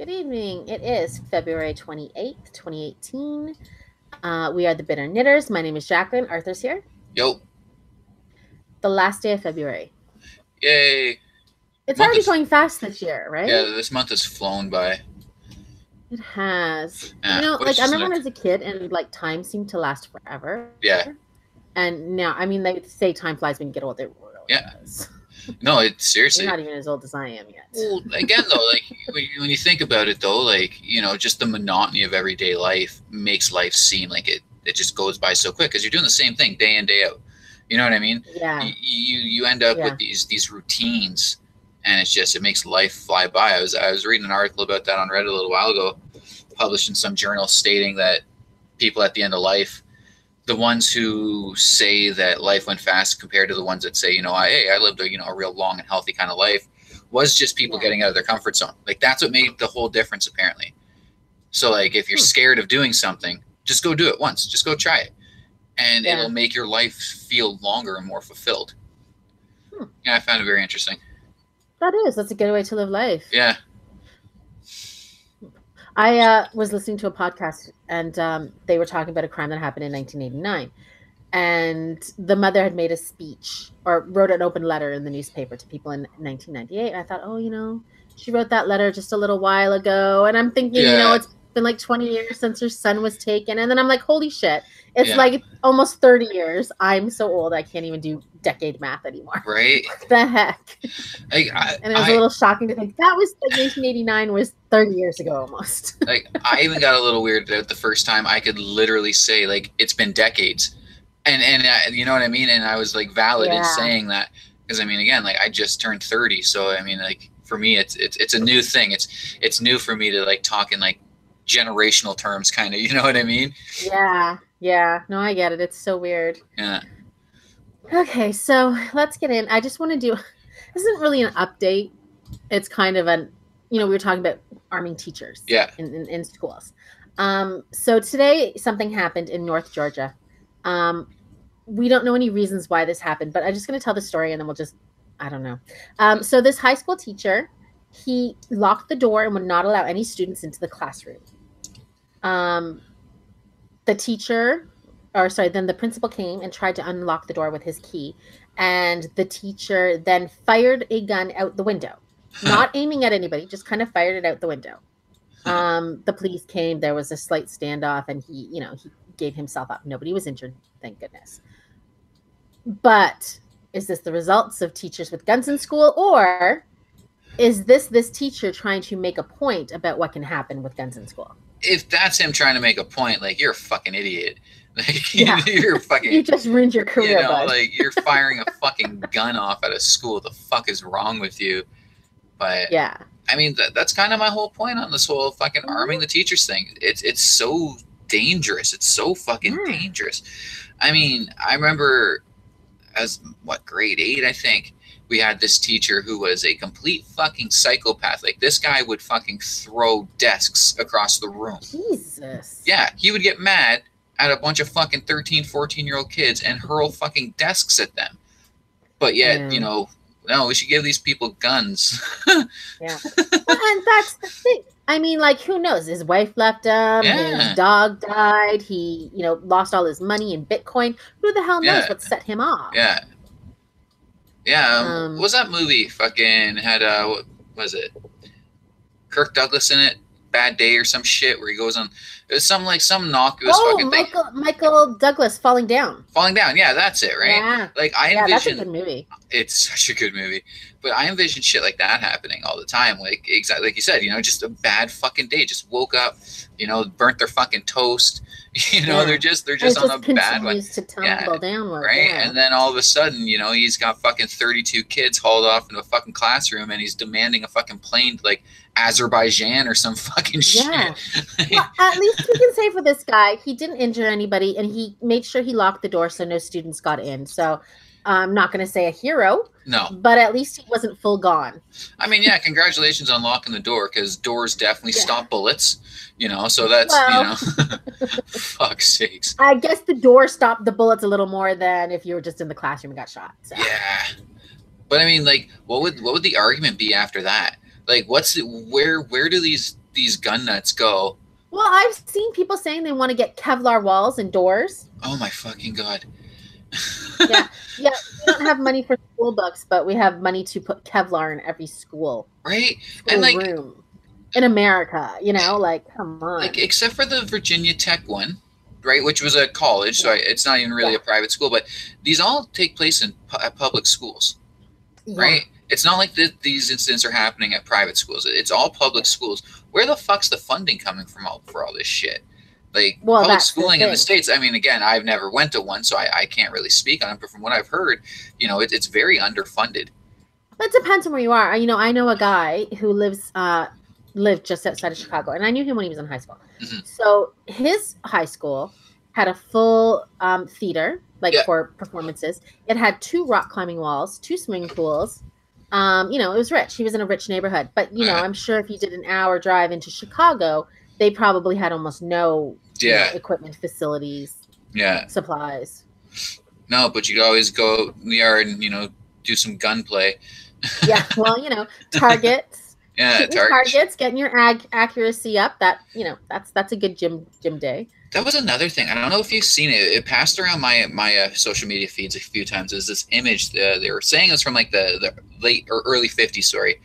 Good evening. It is February 28th, 2018. We are the Bitter Knitters. My name is Jacqueline. Arthur's here. Yo. The last day of February. Yay. It's already going fast this year, right? Yeah, this month has flown by. It has. Yeah, I remember when I was a kid and time seemed to last forever. Yeah. And now, they say time flies when you get older. It really does. No, it's seriously. You're not even as old as I am yet. Well, again, though, when you think about it, though, just the monotony of everyday life makes life seem like it just goes by so quick because you're doing the same thing day in, day out. You know what I mean? Yeah. You end up with these routines, and it makes life fly by. I was reading an article about that on Reddit a little while ago, published in some journal, stating that people at the end of life, the ones who say that life went fast compared to the ones that say, I lived a real long and healthy kind of life, was just people getting out of their comfort zone. That's what made the whole difference, apparently. So if you're scared of doing something, just go do it once. Just go try it. And it'll make your life feel longer and more fulfilled. Yeah, I found it very interesting. That's a good way to live life. Yeah. I was listening to a podcast, and they were talking about a crime that happened in 1989. And the mother had made a speech or wrote an open letter in the newspaper to people in 1998. And I thought, she wrote that letter just a little while ago. And I'm thinking, it's been 20 years since her son was taken. And then I'm like, holy shit. It's almost 30 years. I'm so old, I can't even do decade math anymore. Right? What the heck? And it was a little shocking to think that was 1989 was 30 years ago almost. I even got a little weirded out the first time. I could literally say it's been decades. And you know what I mean? And I was valid in saying that because again, I just turned 30. So for me, it's a new thing. It's new for me to talk in generational terms, kind of, you know what I mean? Yeah. No, I get it. It's so weird. Yeah. Okay, so let's get in. I just want to do, this isn't really an update. It's kind of we were talking about arming teachers in schools. So today something happened in North Georgia. We don't know any reasons why this happened, but I'm just going to tell the story and then I don't know. So this high school teacher, he locked the door and would not allow any students into the classroom. Then the principal came and tried to unlock the door with his key. And the teacher then fired a gun out the window, not aiming at anybody, just kind of fired it out the window. The police came, there was a slight standoff, and he gave himself up. Nobody was injured, thank goodness. But is this the results of teachers with guns in school, or is this teacher trying to make a point about what can happen with guns in school? If that's him trying to make a point, you're a fucking idiot. You're fucking. You just ruined your career, you're firing a fucking gun off at a school. The fuck is wrong with you? But yeah, that's kind of my whole point on this whole fucking arming the teachers thing. It's so dangerous. It's so fucking dangerous. I remember as grade 8, I think. We had this teacher who was a complete fucking psychopath. This guy would fucking throw desks across the room. Jesus. Yeah, he would get mad at a bunch of fucking 13, 14-year-old kids and hurl fucking desks at them. But yet, no, we should give these people guns. Yeah. And that's the thing. Who knows? His wife left him. Yeah. His dog died. He, lost all his money in Bitcoin. Who the hell knows what set him off? Yeah. Yeah, what was that movie? Fucking had what was it? Kirk Douglas in it, Bad Day or some shit, where he goes on. It was some innocuous fucking thing. Michael Douglas Falling Down. Falling Down, yeah, that's it, right? Yeah, I envision. That's a good movie. It's such a good movie, but I envision shit like that happening all the time. Exactly like you said, just a bad fucking day. Just woke up, burnt their fucking toast. They're just on a bad one. To tumble downward, right? Yeah. And then all of a sudden, he's got fucking 32 kids hauled off into a fucking classroom, and he's demanding a fucking plane to Azerbaijan or some fucking shit. Well, at least we can say for this guy, he didn't injure anybody, and he made sure he locked the door so no students got in. So I'm not going to say a hero. No. But at least he wasn't full gone. Congratulations on locking the door, because doors definitely stop bullets. So that's, fuck's sakes. I guess the door stopped the bullets a little more than if you were just in the classroom and got shot. So. Yeah. But what would the argument be after that? Where do these these gun nuts go. Well, I've seen people saying they want to get Kevlar walls and doors. Oh my fucking God. Yeah. Yeah. We don't have money for school books, but we have money to put Kevlar in every Right? And school room in America, like, come like on. except for the Virginia Tech one, right, which was a college, so Yeah. it's not even really Yeah. a private school, but these all take place in at public schools, Yeah. right? It's not like these incidents are happening at private schools. It's all public schools. Where the fuck's the funding coming from for all this shit? Like Well, public that's the schooling in the thing. States, I mean, again, I've never went to one, so I can't really speak on it. But from what I've heard, it's very underfunded. It depends on where you are. I know a guy who lived just outside of Chicago, and I knew him when he was in high school. Mm-hmm. So his high school had a full theater, like Yeah. for performances. It had 2 rock climbing walls, 2 swimming pools. It was rich. He was in a rich neighborhood. But I'm sure if you did an hour drive into Chicago, they probably had almost no equipment, facilities, supplies. No, but you could always go in the yard and do some gunplay. Yeah, well, targets. Yeah, targets, getting your accuracy up. That's a good gym day. That was another thing. I don't know if you've seen it. It passed around my social media feeds a few times. It was this image they were saying it was from like the late or early 50s, sorry.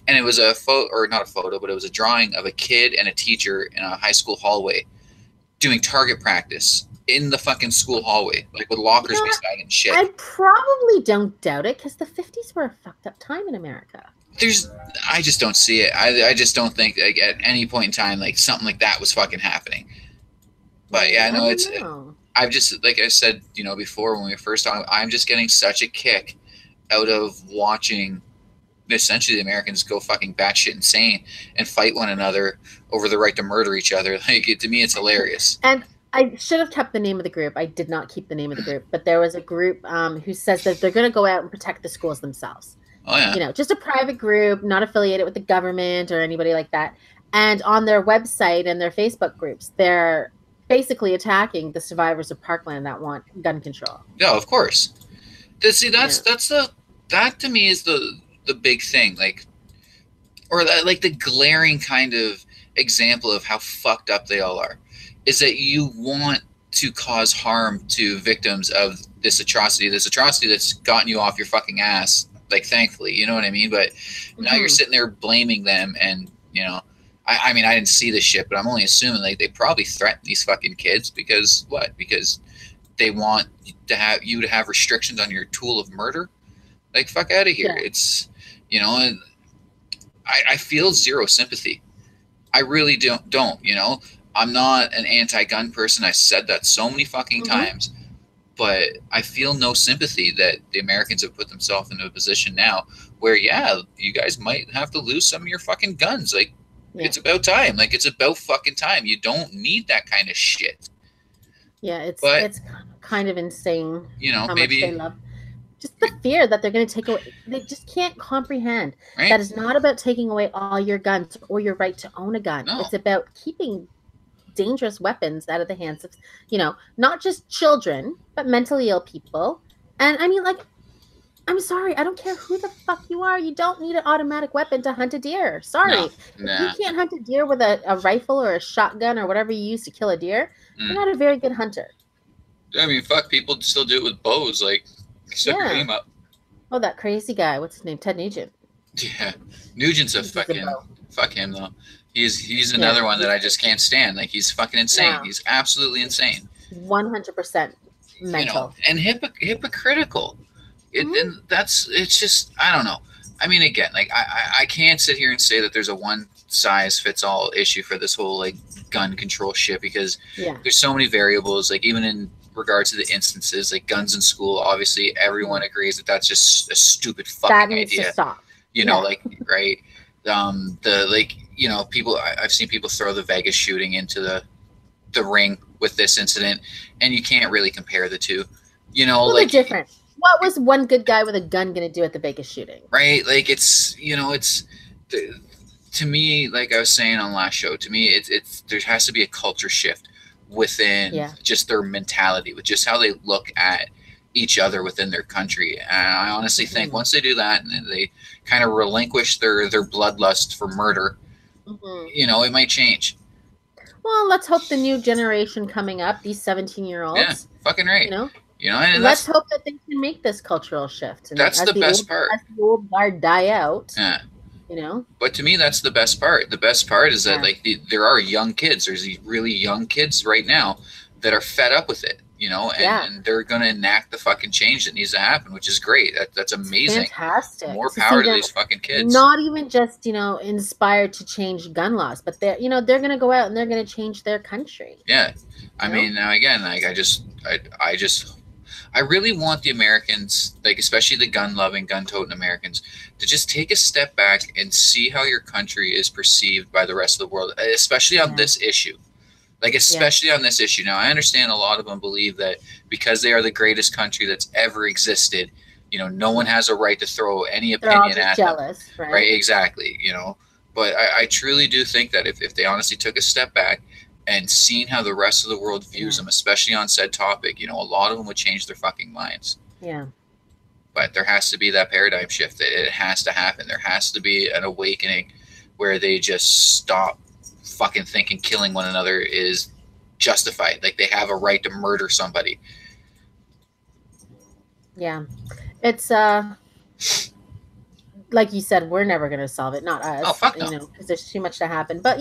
And it was a photo, or not a photo, but it was a drawing of a kid and a teacher in a high school hallway doing target practice in the fucking school hallway, like with lockers beside and shit. I probably don't doubt it, because the 50s were a fucked up time in America. I just don't see it. I just don't think like at any point in time like something like that was fucking happening. But yeah, no, I've just, like I said, before when we first talked, I'm just getting such a kick out of watching essentially the Americans go fucking batshit insane and fight one another over the right to murder each other. Like, to me, it's hilarious. And I should have kept the name of the group. I did not keep the name of the group, but there was a group who says that they're going to go out and protect the schools themselves. Oh, yeah. Just a private group, not affiliated with the government or anybody like that. And on their website and their Facebook groups, they're basically attacking the survivors of Parkland that want gun control. Yeah, of course. That to me is the big thing, like, or that, like, the glaring kind of example of how fucked up they all are, is that you want to cause harm to victims of this atrocity that's gotten you off your fucking ass, like, thankfully, you know what I mean? But now you're sitting there blaming them, and I mean, I didn't see this shit, but I'm only assuming like they probably threaten these fucking kids because they want to have restrictions on your tool of murder. Like, fuck out of here. Yeah. It's and I feel zero sympathy. I really don't. I'm not an anti-gun person. I said that so many fucking times, but I feel no sympathy that the Americans have put themselves into a position now where, you guys might have to lose some of your fucking guns. Like, it's about time. Like, it's about fucking time. You don't need that kind of shit. Yeah, it's kind of insane. How maybe much they love. Just the fear that they're going to take away. They just can't comprehend that it's not about taking away all your guns or your right to own a gun. No. It's about keeping dangerous weapons out of the hands of, not just children, but mentally ill people. And I mean, like, I'm sorry, I don't care who the fuck you are. You don't need an automatic weapon to hunt a deer. Sorry. No. If you can't hunt a deer with a rifle or a shotgun or whatever you use to kill a deer, you're not a very good hunter. I mean, fuck, people still do it with bows. Like, step your aim up. Oh, that crazy guy. What's his name? Ted Nugent. Yeah. Nugent's fuck him, though. He's another one that I just can't stand. Like, he's fucking insane. Yeah. He's absolutely insane. 100% mental. And hypocritical. And it's just, I don't know. I mean, again, like, I can't sit here and say that there's a one size fits all issue for this whole, like, gun control shit, because there's so many variables. Like, even in regard to the instances, like guns in school, obviously everyone agrees that that's just a stupid fucking idea. That needs to stop. Like, right? People, I've seen people throw the Vegas shooting into the ring with this incident, and you can't really compare the two. Well, they're different. What was one good guy with a gun going to do at the Vegas shooting? Right? Like, it's, to me, like I was saying on last show, to me, it's there has to be a culture shift within just their mentality, with just how they look at each other within their country. And I honestly think once they do that, and they kind of relinquish their bloodlust for murder, Mhm. it might change. Well, let's hope the new generation coming up, these 17-year-olds, Yeah, fucking right. you know, And let's hope that they can make this cultural shift. And that's the best part. as the old guard die out, Yeah. you know. But to me, that's the best part. The best part is that Yeah. like there are young kids. There's these really young kids right now that are fed up with it, Yeah. and they're gonna enact the fucking change that needs to happen, which is great. That's It's amazing. fantastic More to see power to them these fucking kids. not even just, inspired to change gun laws, but they're going to go out and they're going to change their country, Yeah, I you know? mean, now again, like I really want the Americans, like especially the gun loving, gun toting Americans, to just take a step back and see how your country is perceived by the rest of the world, especially on Yeah. this issue. Like, Yeah. especially on this issue. Now, I understand a lot of them believe that because they are the greatest country that's ever existed, no one has a right to throw any They're all opinion just at them. jealous, Right? right? Exactly. But I truly do think that if they honestly took a step back and seen how the rest of the world views Yeah. them, especially on said topic, a lot of them would change their fucking minds. Yeah. But there has to be that paradigm shift. It has to happen. There has to be an awakening where they just stop fucking thinking killing one another is justified. Like they have a right to murder somebody. Yeah. It's like you said, we're never going to solve it, not Oh, us, fuck no. because there's too much to happen. But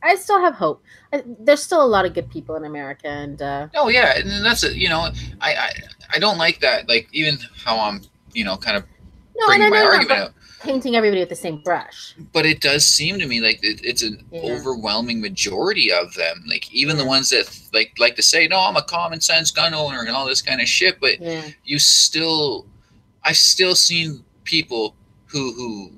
I still have hope. There's still a lot of good people in America, and Oh yeah, and that's it. I don't like that. Like even how I'm kind of no, and bringing I my know you're argument not out. painting everybody with the same brush. But it does seem to me like it's an Yeah. overwhelming majority of them. Like even the Yeah. ones that like to say, no, I'm a common sense gun owner and all this kind of shit. But Yeah. I've still seen people who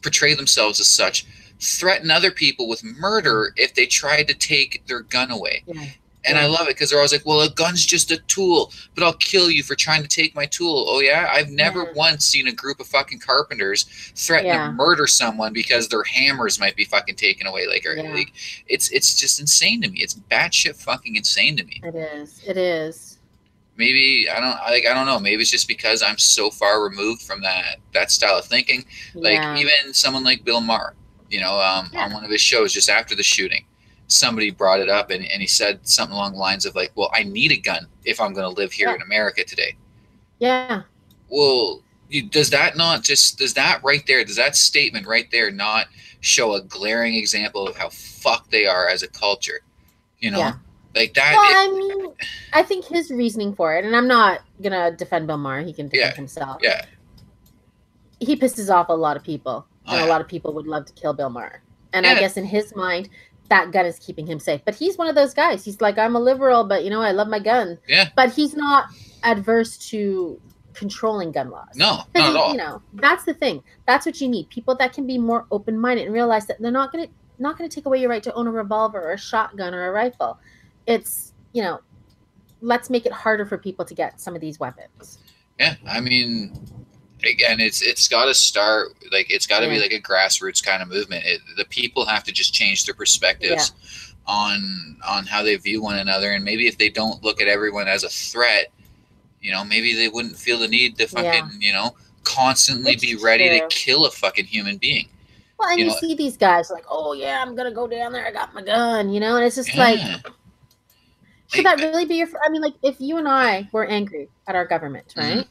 portray themselves as such threaten other people with murder if they tried to take their gun away. Yeah. And I love it because they're always like, well, a gun's just a tool, but I'll kill you for trying to take my tool. Oh, yeah? I've never once seen a group of fucking carpenters threaten to murder someone because their hammers might be fucking taken away. Like it's just insane to me. It's batshit fucking insane to me. It is. It is. Maybe I don't know. Maybe it's just because I'm so far removed from that style of thinking. Like even someone like Bill Maher, on one of his shows just after the shooting, somebody brought it up and he said something along the lines of like, well, I need a gun if I'm going to live here in America today. Yeah. Well, does that statement right there not show a glaring example of how fucked they are as a culture? Like that. Well, I think his reasoning for it, and I'm not going to defend Bill Maher. He can defend himself. Yeah. He pisses off a lot of people, and a lot of people would love to kill Bill Maher. And I guess in his mind, that gun is keeping him safe. But he's one of those guys. He's like, I'm a liberal, but I love my gun. Yeah. But he's not adverse to controlling gun laws. No, not at all. That's the thing. That's what you need. People that can be more open-minded and realize that they're not going to take away your right to own a revolver or a shotgun or a rifle. It's, let's make it harder for people to get some of these weapons. Yeah, I mean, again, it's got to start, like, it's got to be like a grassroots kind of movement. The people have to just change their perspectives on how they view one another. And maybe if they don't look at everyone as a threat, maybe they wouldn't feel the need to fucking, constantly be ready to kill a fucking human being. Well, and you see these guys like, oh yeah, I'm going to go down there. I got my gun, and it's just like, should that really be your, like if you and I were angry at our government, right? Mm-hmm.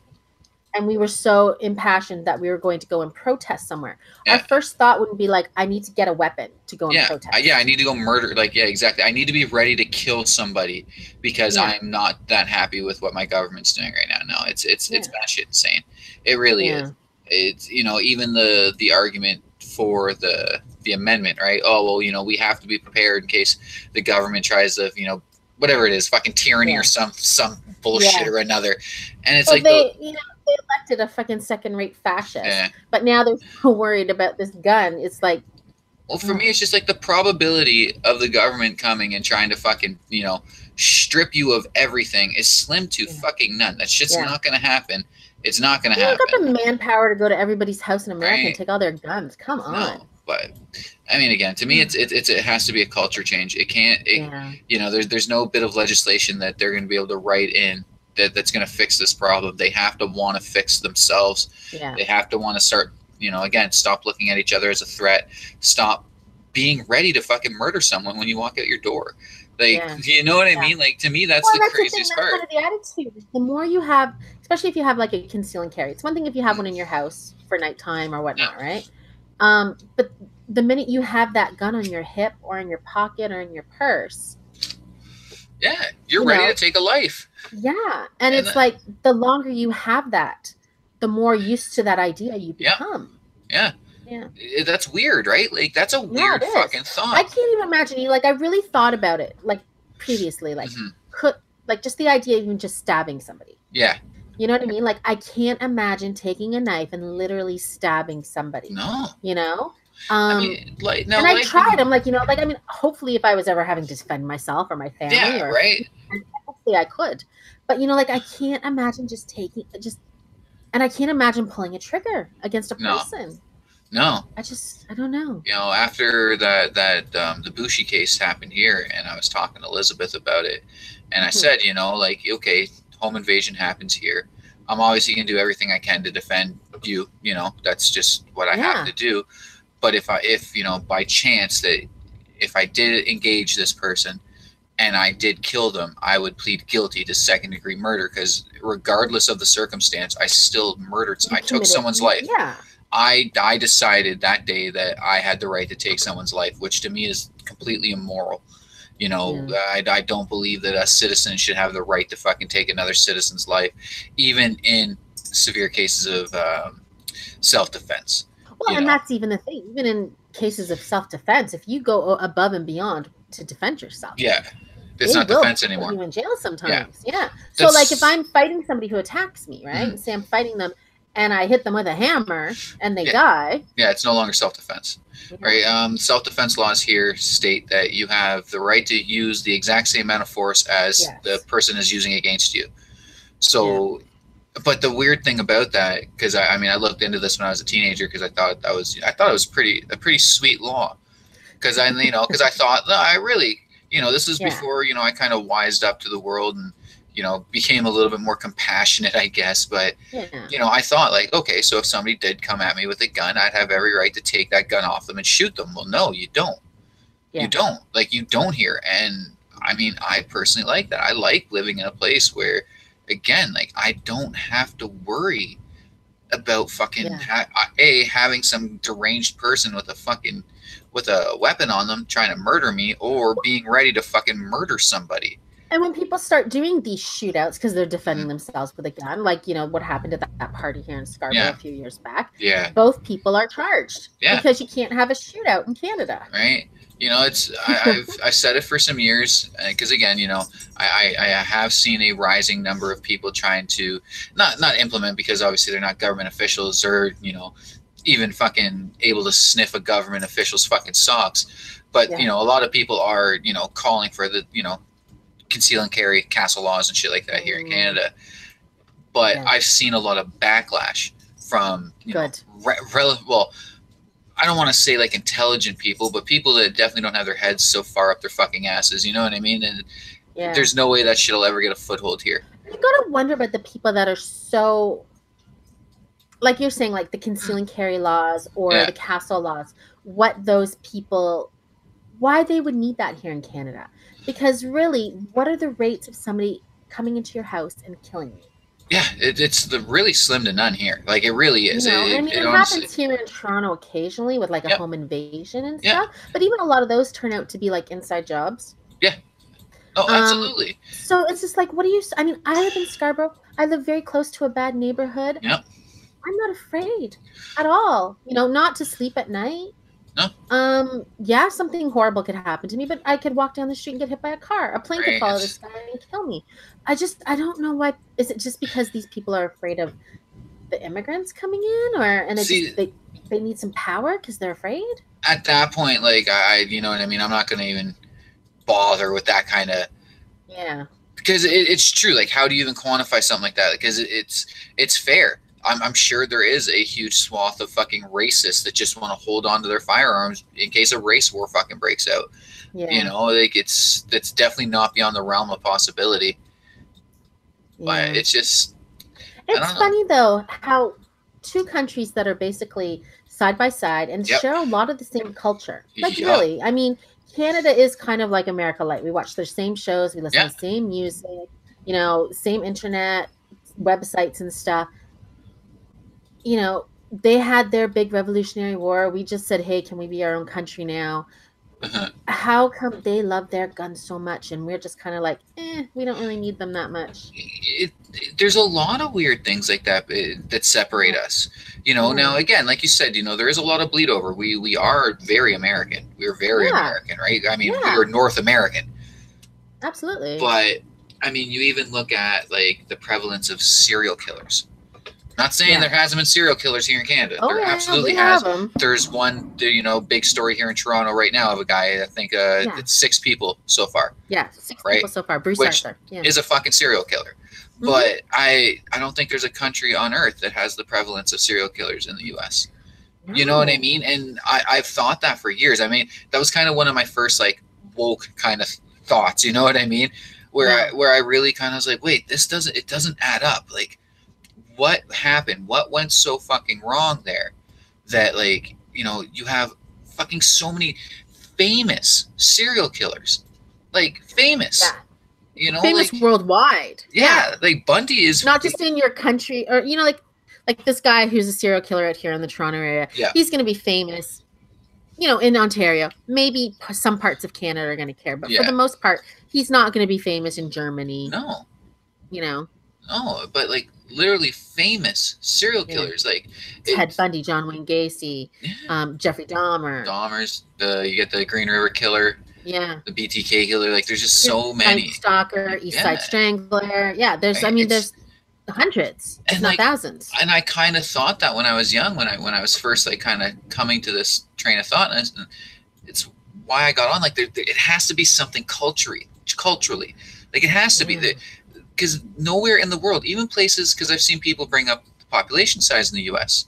And we were so impassioned that we were going to go and protest somewhere. Our first thought wouldn't be like, I need to get a weapon to go and protest. I need to go murder. Like, exactly. I need to be ready to kill somebody because I'm not that happy with what my government's doing right now. No, it's batshit insane. It really is. It's, even the argument for the amendment, right? Oh, well, we have to be prepared in case the government tries to, whatever it is, fucking tyranny or some bullshit or another. And it's they elected a fucking second-rate fascist, but now they're so worried about this gun. It's like, well, for me, it's just like the probability of the government coming and trying to fucking, strip you of everything is slim to fucking none. That shit's not going to happen. It's not going to happen. You got the manpower to go to everybody's house in America and take all their guns. Come on. No, but I mean, again, to me, it has to be a culture change. It can't, there's no bit of legislation that they're going to be able to write in that's going to fix this problem. They have to want to fix themselves. They have to want to start, again, stop looking at each other as a threat. Stop being ready to fucking murder someone when you walk out your door. Like, Yeah. you know what I Yeah. mean? Like, to me, that's Well, the that's the thing. craziest That's part. kind of the attitude. The more you have, especially if you have like a conceal and carry. It's one thing if you have one in your house for nighttime or Yeah. whatnot, right? But the minute you have that gun on your hip or in your pocket or in your purse, Yeah, you're you ready know, to take a life. yeah. And And it's like the longer you have that, the more used to that idea you yeah, become. yeah. Yeah. That's weird, right? Like, that's a Yeah, it weird is. fucking I thought. can't even imagine you. Like, I really thought about it, like previously, like Hmm. could like just the idea of even just stabbing somebody. Yeah. You know what I mean? Like, I can't imagine taking a knife and literally stabbing somebody. No. You know? I Um, mean, like, now and I life tried. in. I'm like, like, I mean, hopefully, if I was ever having to defend myself or my family Yeah, or right? hopefully I could. But like, I can't imagine and I can't imagine pulling a trigger against a No. person. No. I don't know. You know, after the Bushi case happened here, and I was talking to Elizabeth about it, and I Mhm. said, like, okay, home invasion happens here. I'm obviously gonna do everything I can to defend you. That's just what I have Yeah. to do. But if by chance that if I did engage this person and I did kill them, I would plead guilty to second-degree murder because regardless of the circumstance, I still murdered. You I took committed. someone's life. Yeah. I decided that day that I had the right to take someone's life, which to me is completely immoral. Yeah. I don't believe that a citizen should have the right to fucking take another citizen's life, even in severe cases of self-defense. Well, You and know, that's even the thing. Even in cases of self-defense, if you go above and beyond to defend yourself, yeah, it's they not will defense put anymore. you in jail Yeah, sometimes. Yeah. So like if that's I'm fighting somebody who attacks me, right? mm, And say I'm fighting them and I hit them with a hammer and they yeah, die. yeah. It's no longer self-defense. Yeah. Right. Self-defense laws here state that you have the right to use the exact same amount of force as the Yes. person is using against you. Yeah. So, but the weird thing about that, because I mean, I looked into this when I was a teenager because I thought it was a pretty sweet law. Because because I thought, no, I really, this is Yeah. before, I kind of wised up to the world and, became a little bit more compassionate, I guess. But, Yeah. I thought like, okay, so if somebody did come at me with a gun, I'd have every right to take that gun off them and shoot them. Well, no, you don't. You Yeah. don't. Like, you don't here. And I mean, I personally like that. I like living in a place where, again, like, I don't have to worry about fucking Yeah. having some deranged person with a weapon on them trying to murder me or being ready to fucking murder somebody. And when people start doing these shootouts because they're Mm-hmm. defending themselves with a gun, like what happened at that party here in Scarborough Yeah, a few years back, yeah, both people are charged yeah. because you can't have a shootout in Canada. Right. I've said it for some years because again, I have seen a rising number of people trying to not implement because obviously they're not government officials or even fucking able to sniff a government official's fucking socks. But Yeah. a lot of people are calling for the conceal and carry castle laws and shit like that here in Canada. But Yeah. I've seen a lot of backlash from Good. well, I don't want to say like intelligent people, but people that definitely don't have their heads so far up their fucking asses. You know what I mean? And Yeah. there's no way that shit'll ever get a foothold here. You gotta wonder about the people that are so, like you're saying, like the conceal and carry laws or Yeah. the castle laws, what those people, why they would need that here in Canada. Because really, what are the rates of somebody coming into your house and killing you? Yeah, it's the really slim to none here. Like it really is. And I mean, It it honestly. happens here in Toronto occasionally with like a Yep. home invasion and Yeah. stuff. But even a lot of those turn out to be like inside jobs. Yeah. Oh, absolutely. So it's just like, what do you? I mean, I live in Scarborough. I live very close to a bad neighborhood. Yep. I'm not afraid at all. Not to sleep at night. No. Yeah, something horrible could happen to me, but I could walk down the street and get hit by a car. A plane could Right. fall out of the sky and kill me. I don't know why. Is it just because these people are afraid of the immigrants coming in, and they need some power because they're afraid? At that point, like you know what I mean. I'm not gonna even bother with that kind of. Yeah. Because it's true. Like, how do you even quantify something like that? Because it's fair. I'm sure there is a huge swath of fucking racists that just want to hold on to their firearms in case a race war fucking breaks out. Yeah. Like that's definitely not beyond the realm of possibility. Yeah. But it's just. It's funny though how two countries that are basically side by side and Yep. share a lot of the same culture. Like, Yep. really, I mean, Canada is kind of like America Light. We watch their same shows, we listen Yeah. to the same music, same internet websites and stuff. They had their big Revolutionary War. We just said, hey, can we be our own country now? Uh-huh. How come they love their guns so much and we're just kind of like, we don't really need them that much? There's a lot of weird things like that that separate us. Now again, like you said, there is a lot of bleed over. We are very American. We're very American, right? I mean, we are North American. Absolutely. But I mean, you even look at like the prevalence of serial killers. Not saying there hasn't been serial killers here in Canada. There absolutely has. There's one, big story here in Toronto right now of a guy. I think it's 6 people so far. Yeah, 6 people so far. Bruce Arthur is a fucking serial killer. Mm-hmm. But I don't think there's a country on earth that has the prevalence of serial killers in the U.S. No. You know what I mean? And I've thought that for years. I mean, that was kind of one of my first like woke kind of thoughts. You know what I mean? Where I really kind of was like, wait, it doesn't add up. Like, what happened? What went so fucking wrong there that, like, you have fucking so many famous serial killers, like famous, famous like, worldwide. Yeah, like Bundy is not just in your country, or like this guy who's a serial killer out here in the Toronto area. Yeah, he's going to be famous, in Ontario. Maybe some parts of Canada are going to care, but for the most part, he's not going to be famous in Germany. No, No, but like literally famous serial killers, like Ted Bundy, John Wayne Gacy, Jeffrey Dahmer. You get the Green River Killer. Yeah. The BTK killer. Like, there's just so many. Night Stalker, East Side Strangler. Yeah, there's hundreds, if not thousands. And I kind of thought that when I was young, when I was first like kind of coming to this train of thought, and it's why I got on. Like, it has to be something culturally. Like, it has to be the. Because nowhere in the world, even places, because I've seen people bring up the population size in the U.S.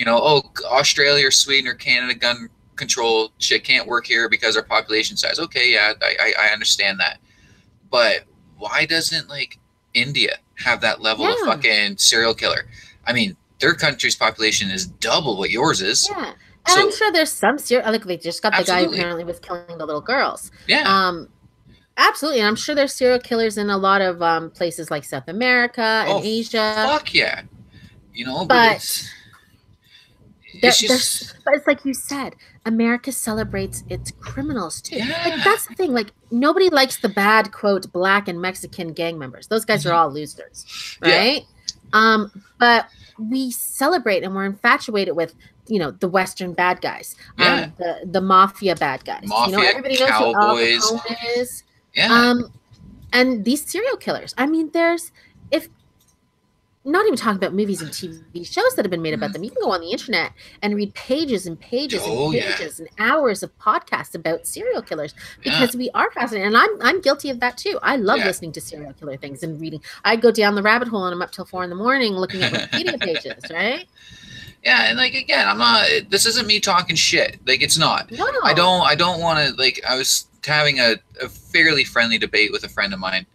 Australia or Sweden or Canada gun control shit can't work here because our population size. Okay, yeah, I understand that. But why doesn't, like, India have that level of fucking serial killer? I mean, their country's population is double what yours is. Yeah. And I'm sure there's some serial, like they just got the guy who apparently was killing the little girls. Yeah. Absolutely, and I'm sure there's serial killers in a lot of places like South America and Asia. Fuck yeah, but it's like you said, America celebrates its criminals too. Yeah. Like, that's the thing. Like, nobody likes the bad, quote, Black and Mexican gang members. Those guys are all losers, right? Yeah. But we celebrate and we're infatuated with the Western bad guys, the mafia bad guys. Everybody knows who Al Capone is. Yeah. And these serial killers. I mean, not even talking about movies and TV shows that have been made about them. You can go on the internet and read pages and pages and pages and hours of podcasts about serial killers because we are fascinated. And I'm guilty of that too. I love listening to serial killer things and reading. I go down the rabbit hole and I'm up till 4 a.m. looking at Wikipedia pages, right? Yeah, and like, again, I'm not. This isn't me talking shit. Like, it's not. No. I don't want to. Like, I was having a fairly friendly debate with a friend of mine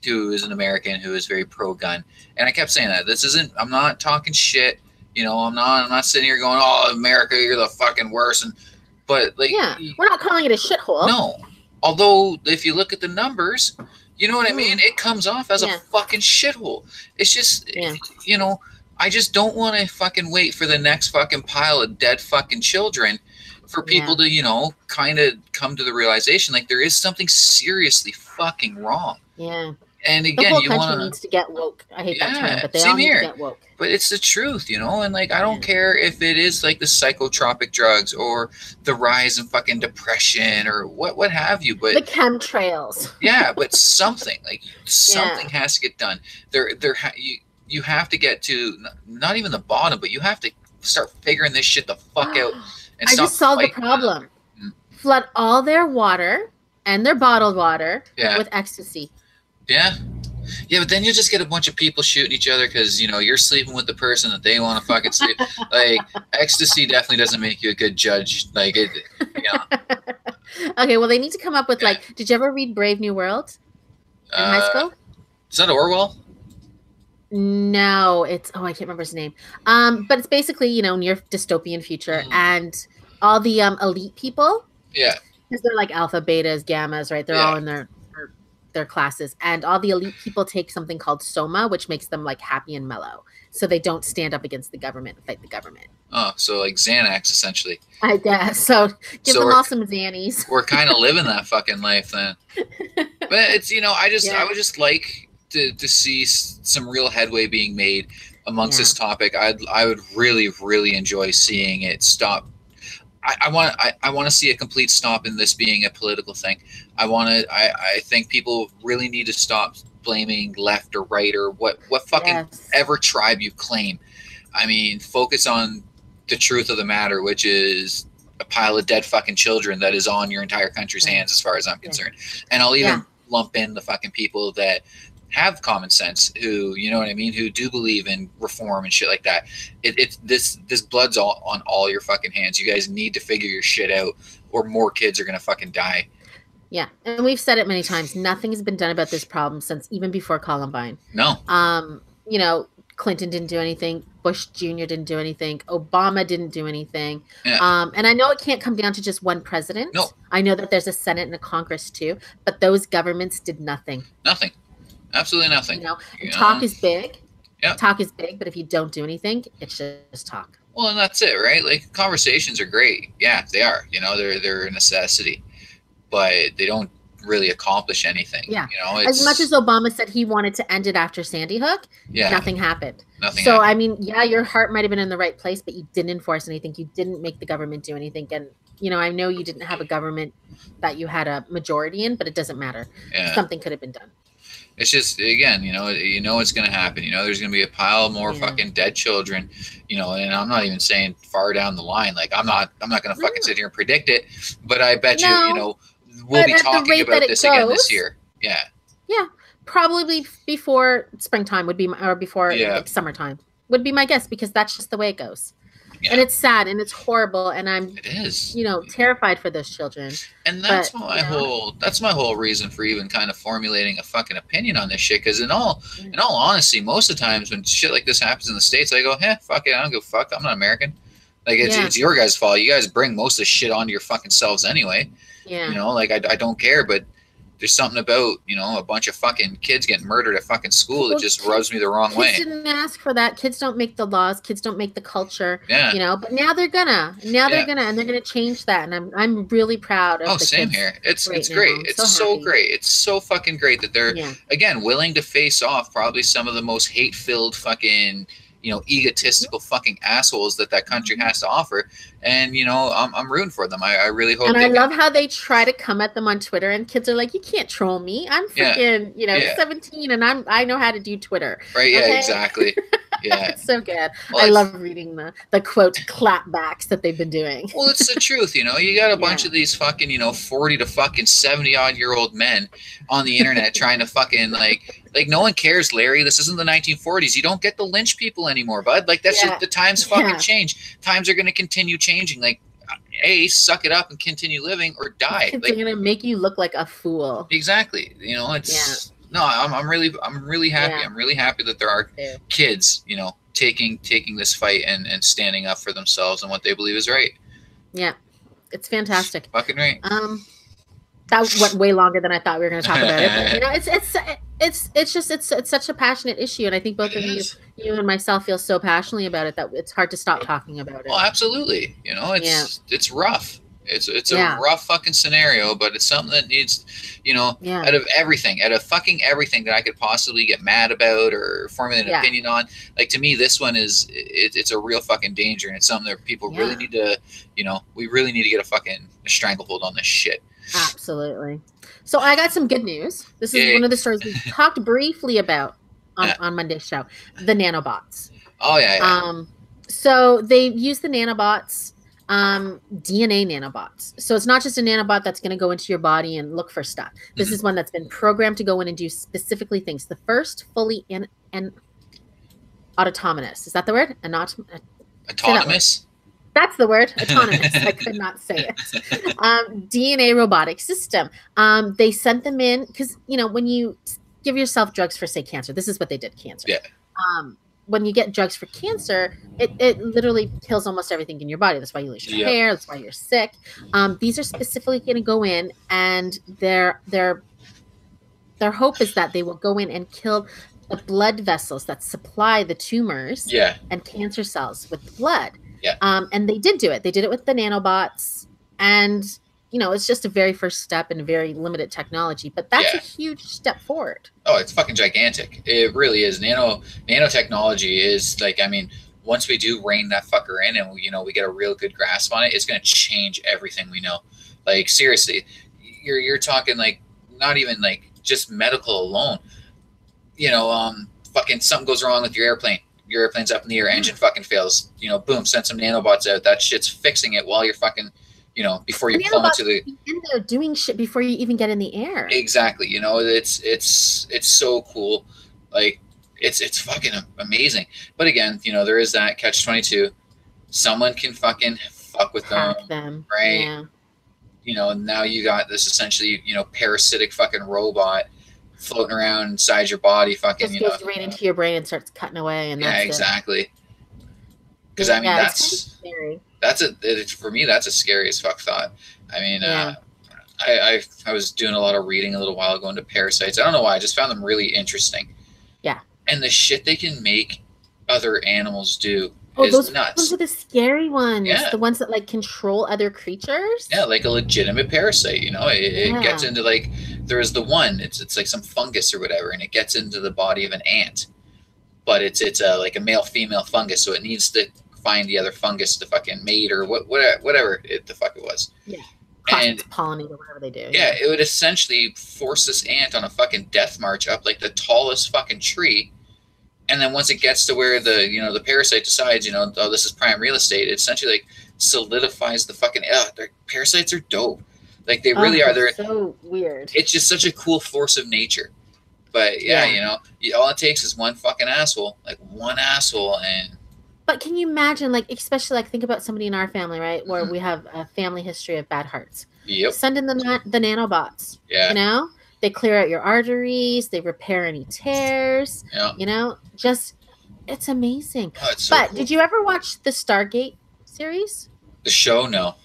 who is an American who is very pro-gun, and I kept saying that this isn't. I'm not talking shit. I'm not sitting here going, "Oh, America, you're the fucking worst." But like, we're not calling it a shithole. No. Although, if you look at the numbers, you know what I mean. It comes off as a fucking shithole. It's just, I just don't want to fucking wait for the next fucking pile of dead fucking children for people to, kind of come to the realization, like, there is something seriously fucking wrong. Yeah. And again, the whole country needs to get woke. I hate that term, but they all need to get woke. But it's the truth, and like, I don't care if it is like the psychotropic drugs or the rise in fucking depression or what have you, but the chemtrails. Yeah, but something has to get done. You have to get to not even the bottom, but you have to start figuring this shit the fuck out. And I just solved the problem. Flood all their water and their bottled water with ecstasy. Yeah. Yeah, but then you just get a bunch of people shooting each other because, you're sleeping with the person that they want to fucking sleep. Like, ecstasy definitely doesn't make you a good judge. Like, Okay, well, they need to come up with, like, did you ever read Brave New World in high school? Is that Orwell? No, it's I can't remember his name. But it's basically, near dystopian future, Mm, and all the elite people, yeah, because they're like alpha, betas, gammas, right? They're yeah. all in their classes, and all the elite people take something called soma, which makes them like happy and mellow, so they don't stand up against the government and fight the government. Oh, so like Xanax essentially. I guess so. Give So them all some Xannies. we're kind of living that fucking life then. But it's I Yeah, would just like to see some real headway being made amongst yeah, this topic. I would really enjoy seeing it stop. I want to see a complete stop in this being a political thing. I think people really need to stop blaming left or right or what fucking yes, ever tribe you claim. I mean, focus on the truth of the matter, which is a pile of dead fucking children that is on your entire country's yeah, hands, as far as I'm yeah, concerned. And I'll yeah, even lump in the fucking people that have common sense, who, you know what I mean, who do believe in reform and shit like that. It's this blood's all on all your fucking hands. You guys need to figure your shit out, or more kids are gonna fucking die. yeah. And we've said it many times. Nothing has been done about this problem since even before Columbine. No, Um, you know, Clinton didn't do anything. Bush Jr. didn't do anything. Obama didn't do anything. yeah, And I know it can't come down to just one president. no, I know that there's a Senate and a Congress too, but those governments did nothing. nothing, absolutely You nothing. know, You talk know, is big. yeah. Talk is big, but if you don't do anything, it's just talk. Well, and that's it, right? Like conversations are great. Yeah, they are. You know, they're a necessity, but they don't really accomplish anything. Yeah. You know, As much it's as Obama said he wanted to end it after Sandy Hook, yeah, nothing happened. nothing So, happened. I mean, yeah, your heart might have been in the right place, but you didn't enforce anything. You didn't make the government do anything. And, I know you didn't have a government that you had a majority in, but it doesn't matter. Yeah. Something could have been done. It's just again, you know it's gonna happen. You know, there's gonna be a pile more Yeah. fucking dead children. You know, and I'm not even saying far down the line. Like I'm not gonna fucking No. sit here and predict it. But I bet No, we'll but be at the talking rate that about it this again this goes, year. Yeah, yeah, probably before springtime would be, or before yeah, like summertime would be my guess, because that's just the way it goes. And yeah. it's sad and it's horrible. And I'm, It is. terrified for those children. And But, that's my whole reason for even kind of formulating a fucking opinion on this shit. Because in all honesty, most of the times when shit like this happens in the States, I go, fuck it, I don't give a fuck. I'm not American. Like Yeah. it's your guys' fault. You guys bring most of the shit onto your fucking selves anyway. Yeah. You know, like I don't care, but there's something about, a bunch of fucking kids getting murdered at fucking school that just rubs me the wrong way. Kids didn't ask for that. Kids don't make the laws. Kids don't make the culture. Yeah. But now they're gonna. Now they're gonna, and they're gonna change that. And I'm really proud of the Same kids here. It's right great. now. I'm It's so so great. It's so fucking great that they're Yeah. again willing to face off probably some of the most hate-filled fucking egotistical fucking assholes that country has to offer. And I'm rooting for them. I really hope. And they I love how they try to come at them on Twitter, and kids are like, "You can't troll me. I'm freaking, Yeah. 17, and I know how to do Twitter." Right? Yeah. Okay? Exactly. Yeah. It's so good. Well, I love reading the quote clapbacks that they've been doing. Well, it's the truth, You got a bunch of these fucking, 40 to fucking 70-odd-year-old men on the internet trying to fucking like no one cares, Larry. This isn't the 1940s. You don't get to lynch people anymore, bud. Like that's just the times fucking change. Times are going to continue changing. Like, A, suck it up and continue living, or die. It's like, going to make you look like a fool. Exactly. It's no. I'm really happy. Yeah. I'm really happy that there are Yeah. kids, taking this fight and standing up for themselves and what they believe is right. Yeah, it's fantastic. Fucking right. That went way longer than I thought we were going to talk about it. But, it's such a passionate issue, and I think both of you and myself feel so passionately about it that it's hard to stop talking about it. Well, absolutely. It's rough. It's a rough fucking scenario, but it's something that needs, out of fucking everything that I could possibly get mad about or formulate an opinion on. Like, to me, this one it's a real fucking danger, and it's something that people really need to, we really need to get a fucking stranglehold on this shit. Absolutely. So I got some good news. This is one of the stories we talked briefly about on Monday's show, the nanobots. Oh, yeah. So they use the nanobots, DNA nanobots. So it's not just a nanobot that's going to go into your body and look for stuff. This is one that's been programmed to go in and do specifically things. The first fully autonomous. Is that the word? Autonomous? That's the word, autonomous. I could not say it. DNA robotic system. They sent them in because, when you give yourself drugs for, say, cancer, this is what they did, cancer. Yeah. when you get drugs for cancer, it literally kills almost everything in your body. That's why you lose your Yep. hair. That's why you're sick. These are specifically going to go in, and their hope is that they will go in and kill the blood vessels that supply the tumors Yeah. and cancer cells with the blood. Yeah. And they did do it. They did it with the nanobots. And, it's just a very first step in very limited technology, but that's a huge step forward. Oh, it's fucking gigantic. It really is. Nanotechnology is like, I mean, once we do rein that fucker in and, we get a real good grasp on it, it's going to change everything we know. Like, seriously, you're talking like, not even like just medical alone. Fucking something goes wrong with your airplane. Your airplane's up in the air, engine fucking fails. Boom, send some nanobots out. That shit's fixing it while you're fucking, before you pull into the. In there doing shit before you even get in the air. Exactly. It's so cool. Like, it's fucking amazing. But again, there is that catch-22. Someone can fucking fuck with them, right? Yeah. Now you got this essentially, parasitic fucking robot floating around inside your body, fucking, just goes right into your brain and starts cutting away, and yeah, exactly. Because I mean, that's for me, that's a scary as fuck thought. I mean, I was doing a lot of reading a little while ago into parasites. I don't know why, I just found them really interesting. Yeah. And the shit they can make other animals do. Those nuts. Ones are the scary ones. Yeah. The ones that like control other creatures. Yeah, like a legitimate parasite. It gets into like there is the one. It's like some fungus or whatever, and it gets into the body of an ant. But it's like a male female fungus, so it needs to find the other fungus to fucking mate or whatever the fuck it was. Yeah. And pollinate or whatever they do. Yeah, it would essentially force this ant on a fucking death march up like the tallest fucking tree. And then once it gets to where the parasite decides, oh, this is prime real estate, it essentially like solidifies the fucking. Parasites are dope. Like they really are. They're so weird. It's just such a cool force of nature. But all it takes is one fucking asshole, and. But can you imagine, like, especially like think about somebody in our family, right, where we have a family history of bad hearts. Yep. Send in the nanobots. Yeah. They clear out your arteries. They repair any tears. Yeah. It's amazing. Oh, it's so cool. Did you ever watch the Stargate series? The show, no.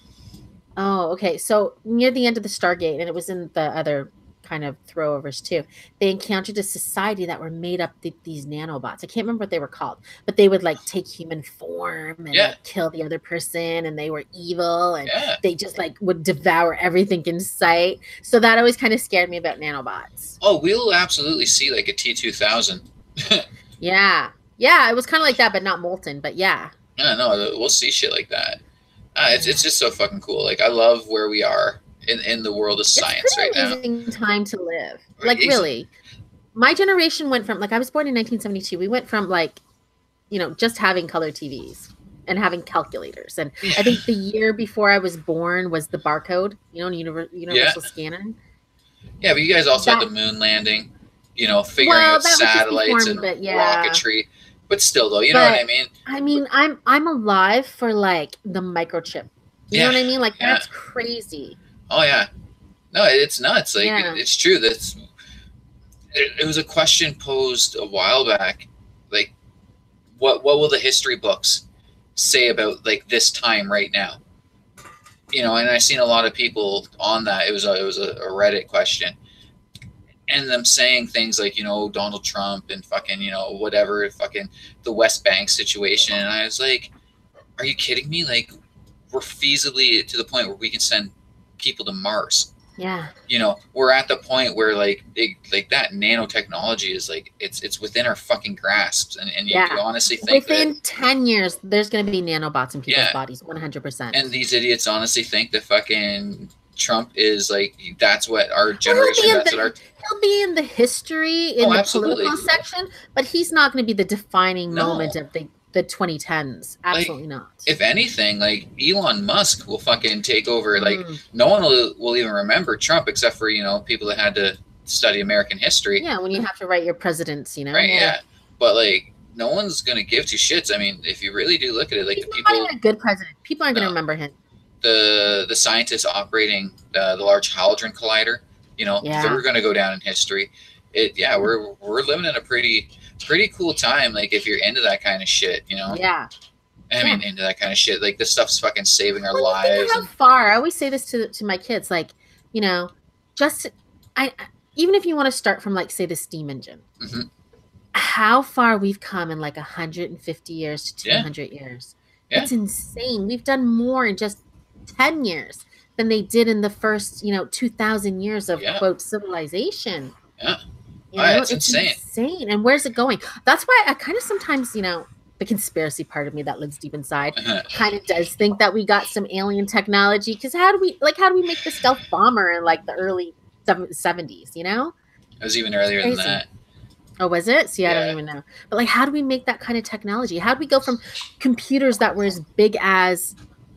Oh, okay. So near the end of the Stargate, and it was in the other kind of throwovers too, they encountered a society that were made up these nanobots. I can't remember what they were called, but they would like take human form and like, kill the other person, and they were evil, and they just like would devour everything in sight. So that always kind of scared me about nanobots. Oh, we'll absolutely see like a T-2000. Yeah, it was kind of like that, but not molten. But yeah. No, we'll see shit like that. It's just so fucking cool. Like I love where we are in the world of science right now. It's an amazing time to live. Like really, my generation went from, like, I was born in 1972. We went from like, just having color TVs and having calculators. And I think the year before I was born was the barcode, universal scanning. Yeah, but you guys also had the moon landing, figuring out satellites and rocketry. But still, though, you know what I mean? I mean, I'm alive for like the microchip. You know what I mean? Like that's crazy. Oh yeah, no, it's nuts. Like it's true. It was a question posed a while back. Like, what will the history books say about like this time right now? And I've seen a lot of people on that. It was a Reddit question, and them saying things like Donald Trump and fucking whatever, fucking the West Bank situation. And I was like, are you kidding me? Like, we're feasibly to the point where we can send people to Mars. Yeah. We're at the point where like that nanotechnology is like it's within our fucking grasps, and you honestly think within 10 years there's going to be nanobots in people's bodies, 100%. And these idiots honestly think that fucking Trump is like that's what our generation. He'll be in the history in the political section, but he's not going to be the defining moment of the 2010s. Absolutely not. If anything, like Elon Musk will fucking take over. Like no one will even remember Trump except for people that had to study American history. Yeah, when you have to write your presidents, Right. Yeah. But like no one's gonna give two shits. I mean, if you really do look at it, like he's the people. Not even a good president. People aren't gonna remember him. The scientists operating the Large Hadron Collider. They're gonna go down in history. We're living in a pretty. pretty cool time. Like if you're into that kind of shit, you know. Yeah. I Yeah. mean, into that kind of shit. Like this stuff's fucking saving our Well, you think lives. how And far, I always say this to my kids, like, you know, just, even if you want to start from, like, say, the steam engine, mhm. how far we've come in like 150 years to Yeah, 200 years. yeah, It's insane. We've done more in just 10 years than they did in the first, 2000 years of yeah, quote civilization. yeah. Oh, it's It's insane. insane. And where's it going? That's why I kind of sometimes, the conspiracy part of me that lives deep inside kind of does think that we got some alien technology. Because how do we make the stealth bomber in like the early 70s, It was even It's earlier than crazy. that. Oh, was it? See, I don't Yeah, even know. But like, how do we make that kind of technology? How do we go from computers that were as big as,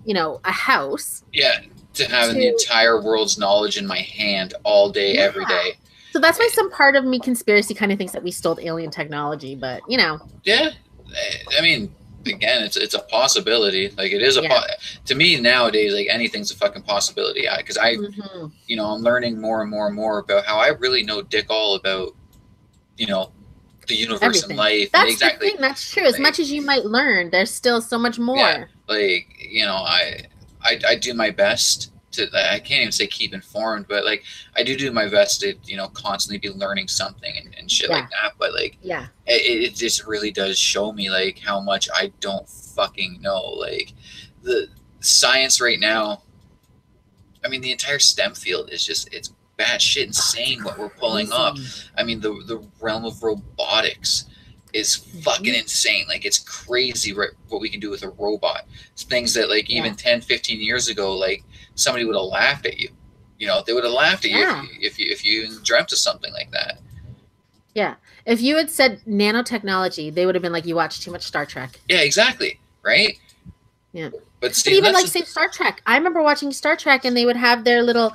a house yeah. To having the to, entire world's knowledge in my hand all day, every yeah. day. So that's why some part of me conspiracy kind of thinks that we stole alien technology, but Yeah, I mean, again, it's a possibility. Like it is yeah. to me nowadays. Like anything's a fucking possibility. Because Hmm. I'm learning more and more and more about how I really know dick all about, you know, the universe and Everything. life. That's the Exactly. thing. That's true. As Like, much as you might learn, there's still so much yeah, more. like I do my best to. I can't even say keep informed, but like I do my best to constantly be learning something and shit Yeah. like that. But like Yeah. it just really does show me like how much I don't fucking know. Like the science right now. I mean, the entire STEM field is just it's bad shit, Oh, it's insane what we're pulling off. crazy. I mean, the realm of robotics is fucking Mhm. insane. Like it's crazy what we can do with a robot. It's things that like Yeah. even 10, 15 years ago, like somebody would have laughed at you. They would have laughed at you Yeah. if you even dreamt of something like that. Yeah. If you had said nanotechnology, they would have been like, you watch too much Star Trek. Yeah, exactly. Right. Yeah. But But Stephen, even that's like say Star Trek. I remember watching Star Trek and they would have their little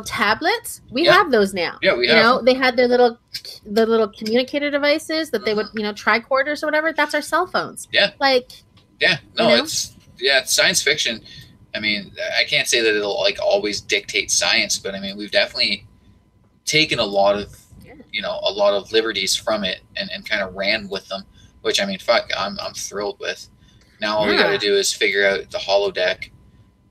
tablets. We yeah, have those now. yeah, we have. They had the little communicator devices that they would, Mhm. tricorders or whatever. That's our cell phones. Yeah, Like, yeah. you No, know? it's science fiction. I mean, I can't say that it'll like always dictate science, but I mean, we've definitely taken a lot of Yeah. a lot of liberties from it and kind of ran with them, which I mean, fuck, I'm thrilled with. Now all we got to Yeah. do is figure out the holodeck,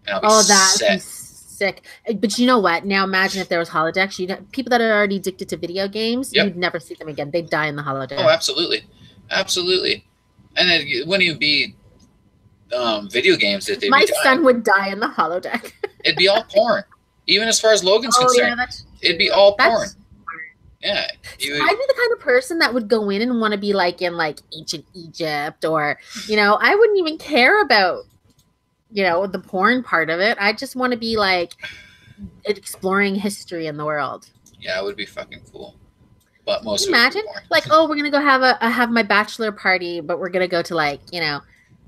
and I'll be Oh, that'd be set. sick. But you know what? Now imagine if there was holodecks. People that are already addicted to video games, Yep. you'd never see them again. They'd die in the Oh, holodeck. absolutely, absolutely. And it wouldn't even be video games that they'd be My dying. son would die in the holodeck. It'd be all porn. Even as far as Logan's Oh yeah, concerned, that's it'd be true. all porn. That's Yeah, I'd be the kind of person that would go in and want to be like in like ancient Egypt or, I wouldn't even care about, the porn part of it. I just want to be like exploring history in the world. yeah, it would be fucking cool. But Can most you of it would be imagine? porn. Like, oh, we're gonna go have my bachelor party, but we're gonna go to like,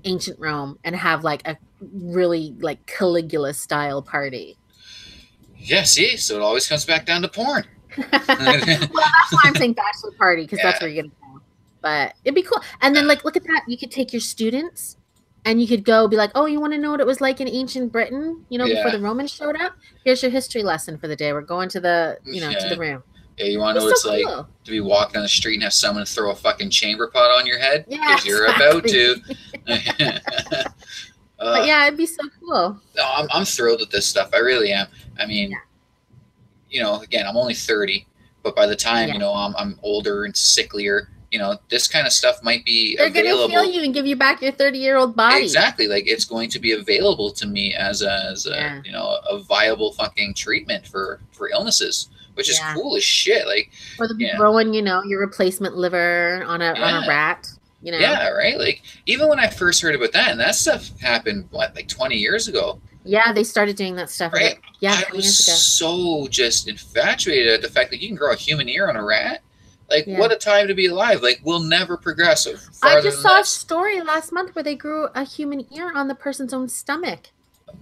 ancient Rome and have like a really like Caligula style party. Yeah, see, so it always comes back down to porn. Well, that's why I'm saying bachelor party because that's Yeah, where you're gonna go. But it'd be cool. And then like look at that. You could take your students and you could go be like, oh, you want to know what it was like in ancient Britain, before yeah, the Romans showed up? Here's your history lesson for the day. We're going to the, to yeah. the room. Yeah, you want to know what It's it's so like cool. to be walking down the street and have someone throw a fucking chamber pot on your head? Yeah, Because you're about to. exactly. But uh, yeah, it'd be so cool. no, I'm thrilled with this stuff. I really am. I mean, again, I'm only 30, but by the time, Yeah. I'm older and sicklier, this kind of stuff might be They're gonna available. feel you and give you back your 30-year-old body. Exactly. Like it's going to be available to me as Yeah. a viable fucking treatment for illnesses, which is Yeah. cool as shit. Like, Or they'll be yeah. growing, your replacement liver on a Yeah. rat. Yeah, right. Like even when I first heard about that, and that stuff happened like 20 years ago, Yeah, they started doing that stuff. right? Yeah, I 20 was years ago. so just infatuated at the fact that you can grow a human ear on a rat. Like, Yeah. what a time to be alive! Like, we'll never progress I farther just than saw a this. story last month where they grew a human ear on the person's own stomach.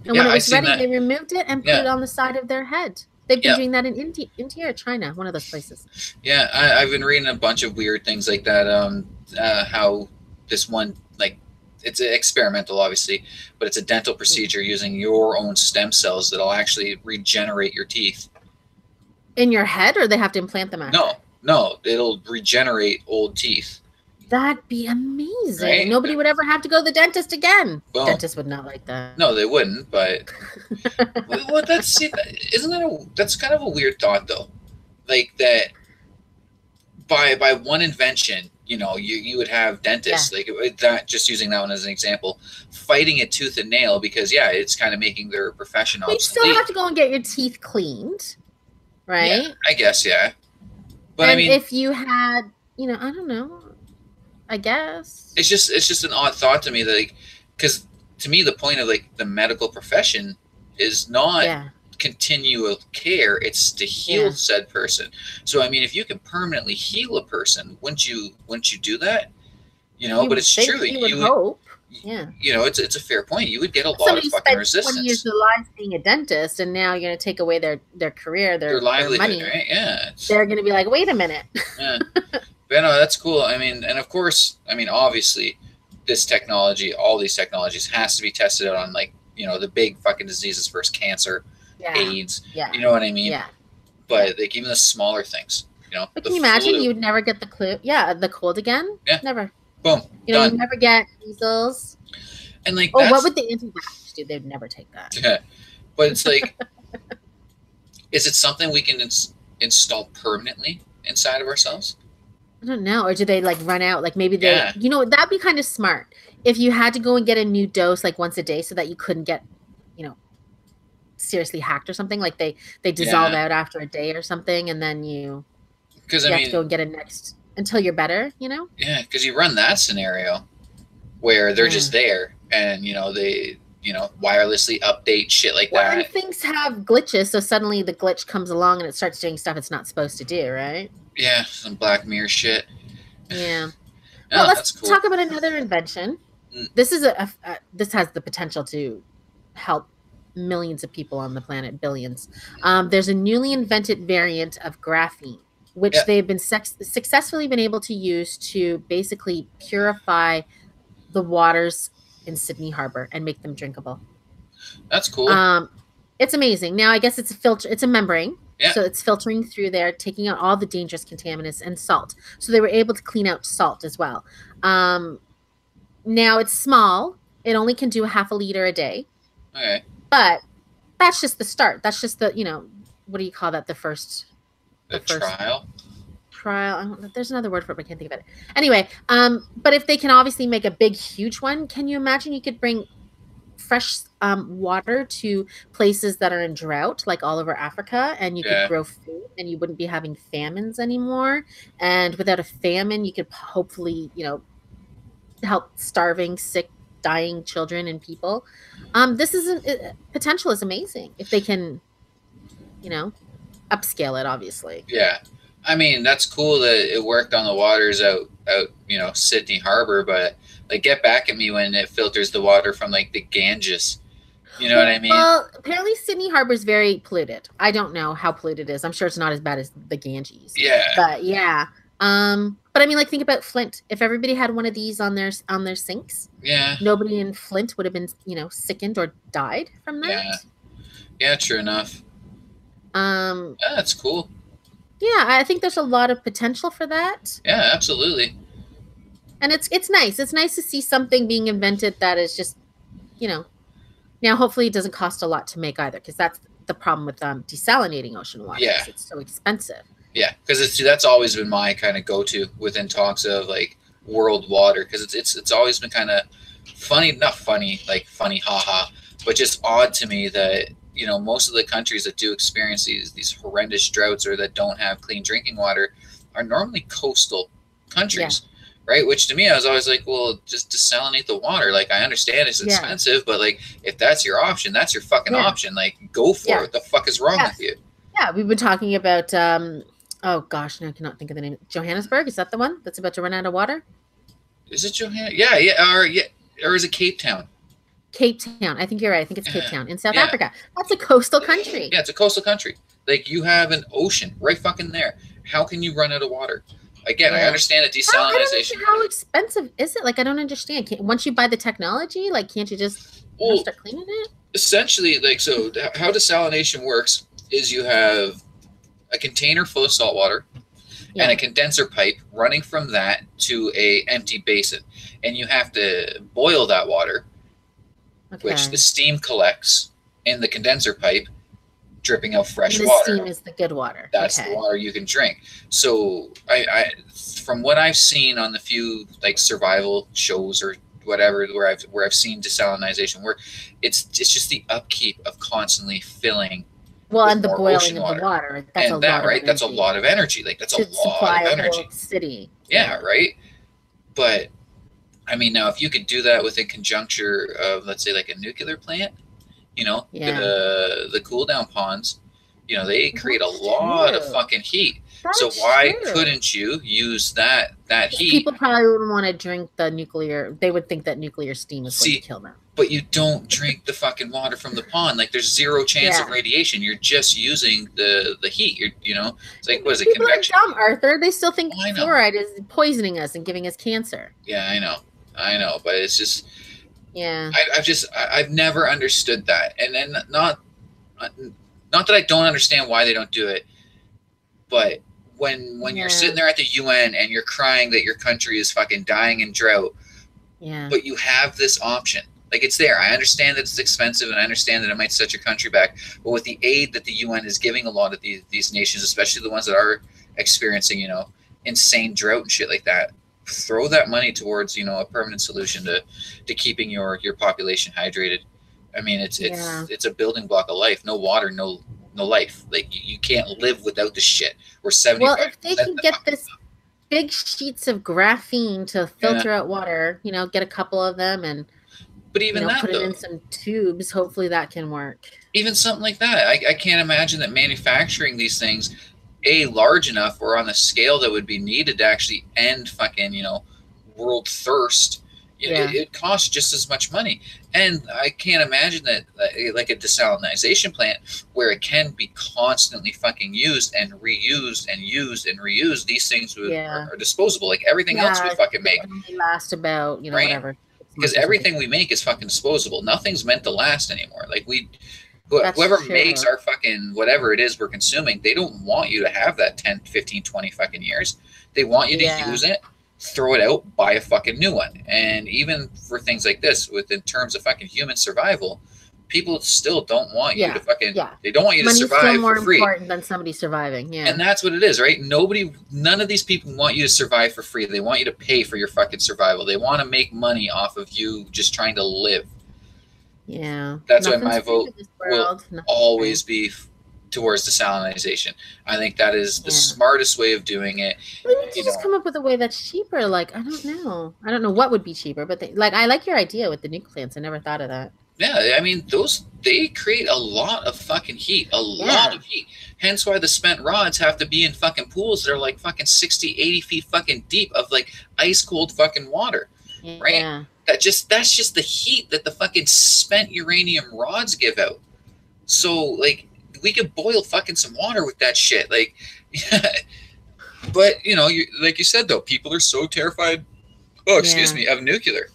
And Yeah, when it I was seen ready, that. they removed it and put Yeah. it on the side of their head. They've been Yeah. doing that in India or China, one of those places. Yeah, I've been reading a bunch of weird things like that. How this one, like, it's experimental, obviously, but it's a dental procedure using your own stem cells that'll actually regenerate your teeth. In your head, or they have to implant them after? No, it'll regenerate old teeth. That'd be amazing. right? Nobody would ever have to go to the dentist again. Boom. Dentists would not like that. No, they wouldn't. But well, isn't that that's kind of a weird thought though, like that by one invention, you would have dentists like that. Just using that one as an example, fighting it tooth and nail because it's kind of making their profession obsolete. You still have to go and get your teeth cleaned, right? Yeah, I guess, yeah. But and I mean, if you had, I don't know. I guess it's just an odd thought to me that, like, because to me the point of like the medical profession is not continual care; it's to heal said person. So I mean, if you can permanently heal a person, wouldn't you do that? But it's true. You would hope. Yeah. It's a fair point. You would get a lot of fucking resistance. 20 years of their lives being a dentist, and now you're going to take away their career, their livelihood, money. Right? Yeah. They're going to be like, wait a minute. Yeah. But no, that's cool. I mean, and of course, I mean, obviously, this technology, all these technologies, has to be tested out on like the big fucking diseases first: cancer, AIDS. Yeah. You know what I mean? Yeah. But like even the smaller things, But can you imagine you would never get the cold again? Yeah. Never. Boom. Done. You never get measles. And like, what would the anti-vaxxers do? They'd never take that. Yeah. But it's like, is it something we can install permanently inside of ourselves? I don't know. Or do they like run out? Like maybe they, that'd be kind of smart if you had to go and get a new dose like once a day so that you couldn't get, seriously hacked or something. Like they dissolve out after a day or something, and then you have to go and get a next until you're better. Yeah, because you run that scenario where they're just there, and they wirelessly update shit like that. And things have glitches, so suddenly the glitch comes along and it starts doing stuff it's not supposed to do, right? Yeah, some Black Mirror shit. Yeah. Well, let's talk about another invention. This is this has the potential to help millions of people on the planet, billions. There's a newly invented variant of graphene, which they've been successfully been able to use to basically purify the waters in Sydney Harbor and make them drinkable. That's cool. It's amazing. Now, I guess it's a filter. It's a membrane. Yeah. So it's filtering through there, taking out all the dangerous contaminants and salt. So they were able to clean out salt as well. Now it's small. It only can do half a liter a day. Okay. But that's just the start. That's just the, what do you call that? The first trial? Trial. There's another word for it, but I can't think of it. Anyway, but if they can obviously make a big, huge one, can you imagine you could bring fresh water to places that are in drought, like all over Africa, and you could grow food and you wouldn't be having famines anymore. And without a famine, you could hopefully, help starving, sick, dying children and people. This potential is amazing if they can, upscale it, obviously. Yeah. I mean, that's cool that it worked on the waters out, Sydney Harbor, but like, get back at me when it filters the water from like the Ganges. You know what I mean? Well, apparently Sydney Harbor is very polluted. I don't know how polluted it is. I'm sure it's not as bad as the Ganges. Yeah. But yeah. But I mean, like, think about Flint. If everybody had one of these on their sinks, nobody in Flint would have been, sickened or died from that. Yeah. Yeah, true enough. That's cool. Yeah, I think there's a lot of potential for that. Yeah, absolutely. And it's nice. It's nice to see something being invented that is just, now hopefully it doesn't cost a lot to make either, because that's the problem with desalinating ocean water. Yeah. It's so expensive. Yeah, because that's always been my kind of go-to within talks of like world water, because it's always been kind of funny, not funny, like funny, haha, but just odd to me that most of the countries that do experience these horrendous droughts or that don't have clean drinking water are normally coastal countries, right? Which to me, I was always like, well, just desalinate the water. Like, I understand it's expensive, but like, if that's your option, that's your fucking option. Like, go for it. What the fuck is wrong with you? Yeah, we've been talking about, oh gosh, now I cannot think of the name. Johannesburg, is that the one that's about to run out of water? Is it Johannesburg? Yeah, or is it Cape Town? Cape Town. I think you're right. I think it's Cape Town in South Africa. That's a coastal country. Yeah, it's a coastal country. Like, you have an ocean right fucking there. How can you run out of water? Again, I understand that desalination. How expensive is it? Like, I don't understand. Once you buy the technology, like, can't you just start cleaning it? Essentially, like, so how desalination works is you have a container full of salt water, and a Yeah. condenser pipe running from that to a empty basin, and you have to boil that water, which the Okay. steam collects in the condenser pipe, dripping out And fresh the water. steam is the good water. That's the Okay. water you can drink. So from what I've seen on the few like survival shows or whatever where I've seen desalinization work, it's just the upkeep of constantly filling Well, with and the more boiling ocean of the water. water, that's a And that, lot of right? That's a energy lot of energy. Like that's a to lot supply of a whole energy. city. Yeah, Yeah. right? But I mean now if you could do that within conjuncture of let's say like a nuclear plant, Yeah. the cool down ponds, they create a That's lot of true. fucking heat. So That's why true. couldn't you use that Because heat? people probably wouldn't want to drink the nuclear. They would think that nuclear steam is going to See, kill them. but you don't drink the fucking water from the pond. Like there's zero chance of Yeah. radiation. You're just using the heat. It's like what is it? People are Convection dumb, heat. Arthur. They still think Oh, I know. fluoride is poisoning us and giving us cancer. Yeah, I know. I know, but it's just Yeah. I've never understood that, and then not that I don't understand why they don't do it, but when you're Yeah. sitting there at the UN and you're crying that your country is fucking dying in drought, Yeah. but you have this option. Like it's there. I understand that it's expensive, and I understand that it might set your country back. But with the aid that the UN is giving a lot of these nations, especially the ones that are experiencing, insane drought and shit like that, throw that money towards, a permanent solution to keeping your population hydrated. I mean, Yeah. it's a building block of life. No water, no life. Like you can't live without this shit. We're Well, 75% if they can the get fucking this big sheets of graphene to yeah. filter out water, get a couple of them and, But even that put it though, in some tubes, hopefully that can work. even something like that, I can't imagine that manufacturing these things large enough or on the scale that would be needed to actually end fucking world thirst. Yeah. It costs just as much money, and I can't imagine that like a desalinization plant where it can be constantly fucking used and reused and used and reused. These things Yeah. are disposable, like everything else we Yeah. fucking They make, only last about, right? whatever, 6 Because months or something. everything we make is fucking disposable. Nothing's meant to last anymore. Like That's whoever makes true. our fucking whatever it is we're consuming, they don't want you to have that 10, 15, 20 fucking years. They want you to Yeah. use it, throw it out, buy a fucking new one. And even for things like this, in terms of fucking human survival, people still don't want you to Yeah. fucking, Yeah. they don't want you to Money's still survive more for free. important than somebody surviving. Yeah. And that's what it is, right? None of these people want you to survive for free. They want you to pay for your fucking survival. They want to make money off of you just trying to live. Yeah. That's why Nothing's my free vote in this will world. Nothing's always free. be towards desalinization. I think that is the Yeah. smartest way of doing it. We need to You just know, come up with a way that's cheaper. Like, I don't know. I don't know what would be cheaper, but I like your idea with the nuke plants. I never thought of that. yeah, I mean they create a lot of fucking heat, a lot Yeah. of heat. Hence why the spent rods have to be in fucking pools that are like fucking 60, 80 feet fucking deep of like ice cold fucking water, right? Yeah. That's just the heat that the fucking spent uranium rods give out. So like we could boil fucking some water with that shit. Like but like you said though, people are so terrified, oh excuse Yeah. me, of nuclear.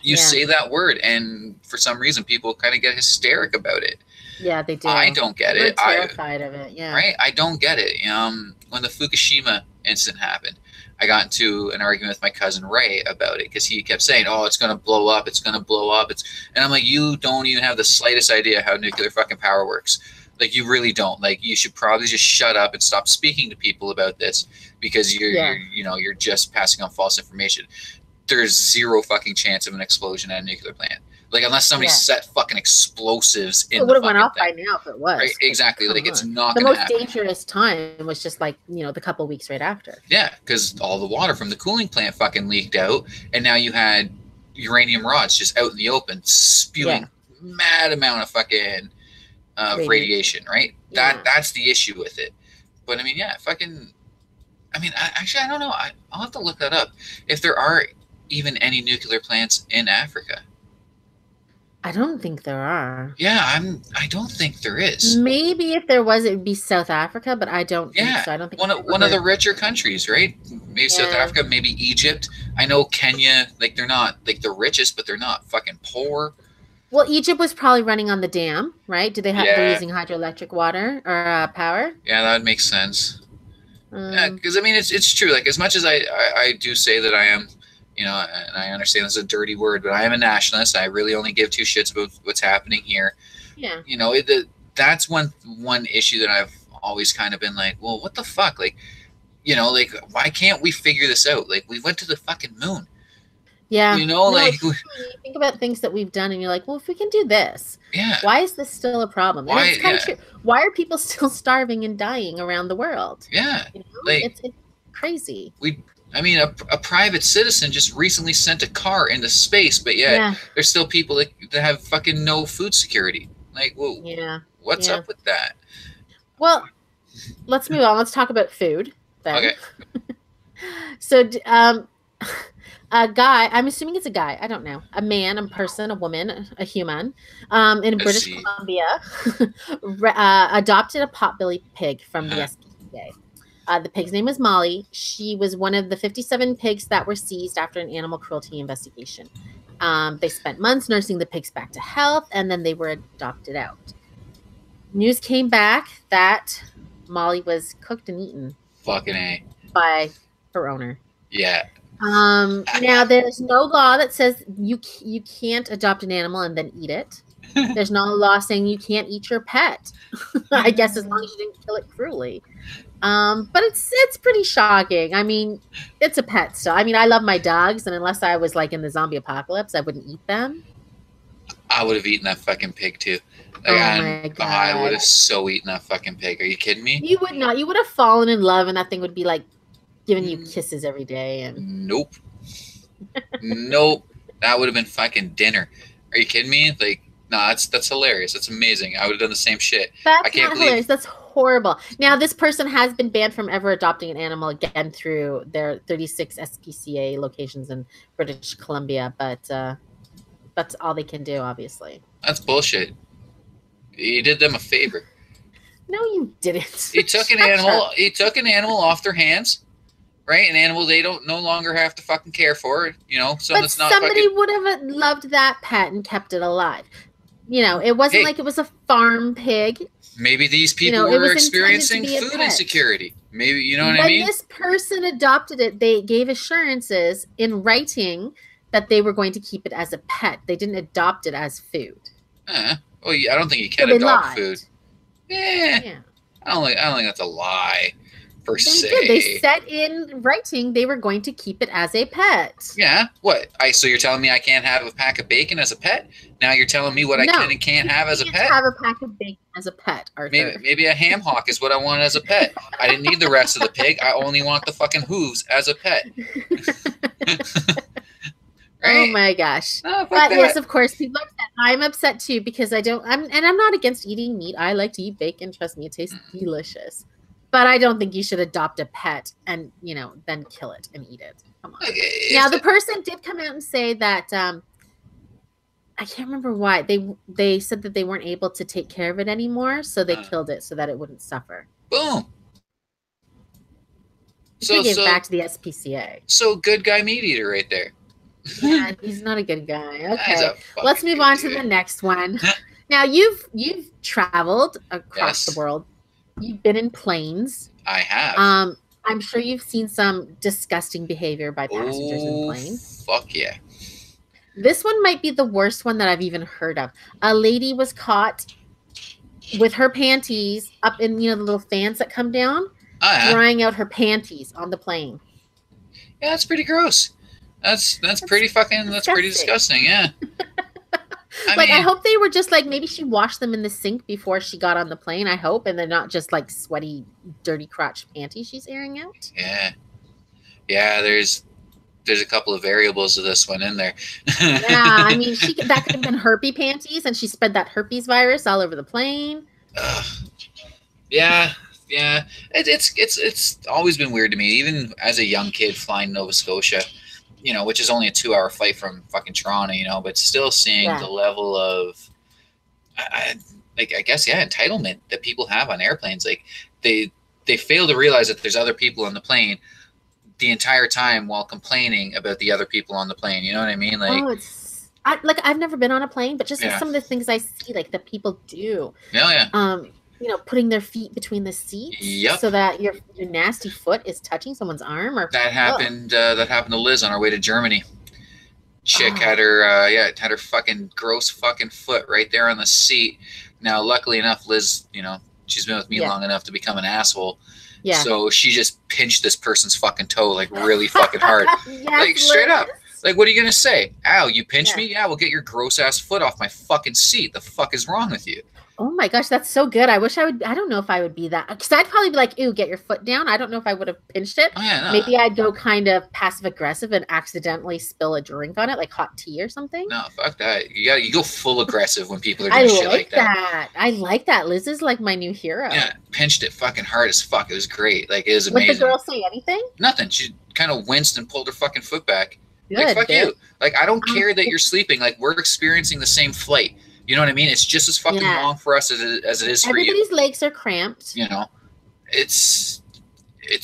You Yeah. say that word and for some reason people kind of get hysteric about it. Yeah, they do. I don't get We're it. terrified of it. Yeah. Right? I don't get it. When the Fukushima incident happened, I got into an argument with my cousin Ray about it because he kept saying, "Oh, it's going to blow up. It's going to blow up." And I'm like, "You don't even have the slightest idea how nuclear fucking power works. Like, you really don't. Like, you should probably just shut up and stop speaking to people about this because you're just passing on false information. There's zero fucking chance of an explosion at a nuclear plant. Like, unless somebody set fucking explosives in It the would have fucking went off thing. by now if it was. Right? Exactly. Like, it's not The going to most happen. dangerous time was just like, the couple weeks right after. Yeah, because all the water from the cooling plant fucking leaked out, and now you had uranium rods just out in the open spewing mad amount of fucking radiation, right? Yeah. That's the issue with it. But I mean, yeah, fucking. I mean, actually, I don't know. I'll have to look that up. If there are even any nuclear plants in Africa. I don't think there are. Yeah, I don't think there is. Maybe if there was, it would be South Africa, but I don't think Yeah, so. I don't think one of the richer countries, right? Maybe South Africa, maybe Egypt. I know Kenya, like they're not like the richest, but they're not fucking poor. Well, Egypt was probably running on the dam, right? Do they have? Yeah. They're using hydroelectric water or power. Yeah, that would make sense. Yeah, because I mean, it's true. Like, as much as I do say that I am, and I understand this is a dirty word, but I am a nationalist. I really only give two shits about what's happening here. Yeah. That's one issue that I've always kind of been like, well, what the fuck? Like, like, why can't we figure this out? Like, we went to the fucking moon. Yeah. No, Like, it's true. You think about things that we've done and you're like, well, if we can do this, yeah. why is this still a problem? And Why? it's kind of true. Why are people still starving and dying around the world? Yeah. Like, it's crazy. I mean, a private citizen just recently sent a car into space, but yet there's still people that have fucking no food security. Like, well, what's up with that? Well, let's move on. Let's talk about food then. Okay. So, a guy, I'm assuming it's a guy, I don't know, a man, a person, a woman, a human, in British Columbia, adopted a potbelly pig from the SPCA. The pig's name was Molly. She was one of the 57 pigs that were seized after an animal cruelty investigation. They spent months nursing the pigs back to health, and then they were adopted out. News came back that Molly was cooked and eaten. Fucking A. By her owner. Yeah. Now, there's no law that says you can't adopt an animal and then eat it. There's no law saying you can't eat your pet. I guess as long as you didn't kill it cruelly. But it's pretty shocking. I mean, it's a pet still. I mean, I love my dogs, and unless I was like in the zombie apocalypse, I wouldn't eat them. I would have eaten that fucking pig too. Like, my God. I would have so eaten that fucking pig. Are you kidding me? You would not. You would have fallen in love, and that thing would be like giving you kisses every day. And nope. Nope. That would have been fucking dinner. Are you kidding me? Like, no, that's hilarious. That's amazing. I would have done the same shit. That's not hilarious. That's horrible. Now, this person has been banned from ever adopting an animal again through their 36 SPCA locations in British Columbia, but that's all they can do, obviously. That's bullshit. You did them a favor. No, you didn't. He took an animal. He took an animal off their hands, right? An animal they don't no longer have to fucking care for. But somebody would have loved that pet and kept it alive. It wasn't like it was a farm pig. Maybe these people were experiencing food insecurity. Maybe, you know what I mean? When this person adopted it, they gave assurances in writing that they were going to keep it as a pet. They didn't adopt it as food. Well, I don't think you can adopt food. Yeah. I don't think that's a lie. Per se. They said in writing they were going to keep it as a pet. Yeah. What? So you're telling me I can't have a pack of bacon as a pet? Now you're telling me what I can and can't have as a pet? Have a pack of bacon as a pet, Arthur. Maybe a ham hock is what I want as a pet. I didn't need the rest of the pig. I only want the fucking hooves as a pet. Right? Oh my gosh. But yes, of course, people are upset. I'm upset too because I'm not against eating meat. I like to eat bacon. Trust me, it tastes delicious. But I don't think you should adopt a pet and, then kill it and eat it. Come on. Now, the person did come out and say that, I can't remember why. They said that they weren't able to take care of it anymore, so they killed it so that it wouldn't suffer. Boom. So gave back to the SPCA. So good guy meat eater right there. Yeah, he's not a good guy. Okay, let's move on to the next one. Now, you've traveled across the world. You've been in planes. I have. I'm sure you've seen some disgusting behavior by passengers in planes. Fuck yeah. This one might be the worst one that I've even heard of. A lady was caught with her panties up in, the little fans that come down, drying out her panties on the plane. Yeah, that's pretty gross. That's pretty fucking, that's pretty disgusting, yeah. I hope they were just maybe she washed them in the sink before she got on the plane, I hope, and they're not just sweaty, dirty crotch panties she's airing out. Yeah. Yeah, there's a couple of variables of this one in there. Yeah, I mean, that could have been herpes panties, and she spread that herpes virus all over the plane. Yeah. It's always been weird to me, even as a young kid flying Nova Scotia. Which is only a 2-hour flight from fucking Toronto, but still seeing the level of, I guess, entitlement that people have on airplanes. They fail to realize that there's other people on the plane the entire time while complaining about the other people on the plane. You know what I mean? I've never been on a plane, but just some of the things I see, that people do. Yeah. putting their feet between the seats Yep. so that your nasty foot is touching someone's arm or That oh, happened. That happened to Liz on our way to Germany. Chick oh had her, had her fucking gross fucking foot right there on the seat. Now, luckily enough, Liz, she's been with me yeah. long enough to become an asshole. Yeah. So she just pinched this person's fucking toe like really fucking hard, Yes, like straight Liz. up. Like, what are you gonna say? Ow, you pinched Yeah. me? Yeah, well, get your gross ass foot off my fucking seat. The fuck is wrong with you? Oh my gosh, that's so good. I wish I don't know if I would be that because I'd probably be like, ew, get your foot down. I don't know if I would have pinched it. Oh yeah, Maybe I'd go kind of passive aggressive and accidentally spill a drink on it, like hot tea or something. no, fuck that. You go full aggressive when people are I doing shit like like that. that. I like that. Liz is like my new hero. Yeah, pinched it fucking hard as fuck. It was great. Like, it was Would the amazing. girl say anything? Nothing. She kind of winced and pulled her fucking foot back. Like, Good, fuck bitch. you. Like, I don't care that you're sleeping. Like, we're experiencing the same flight. You know what I mean? It's just as fucking Yeah. long for us as it is for you. Everybody's legs are cramped. You know, it's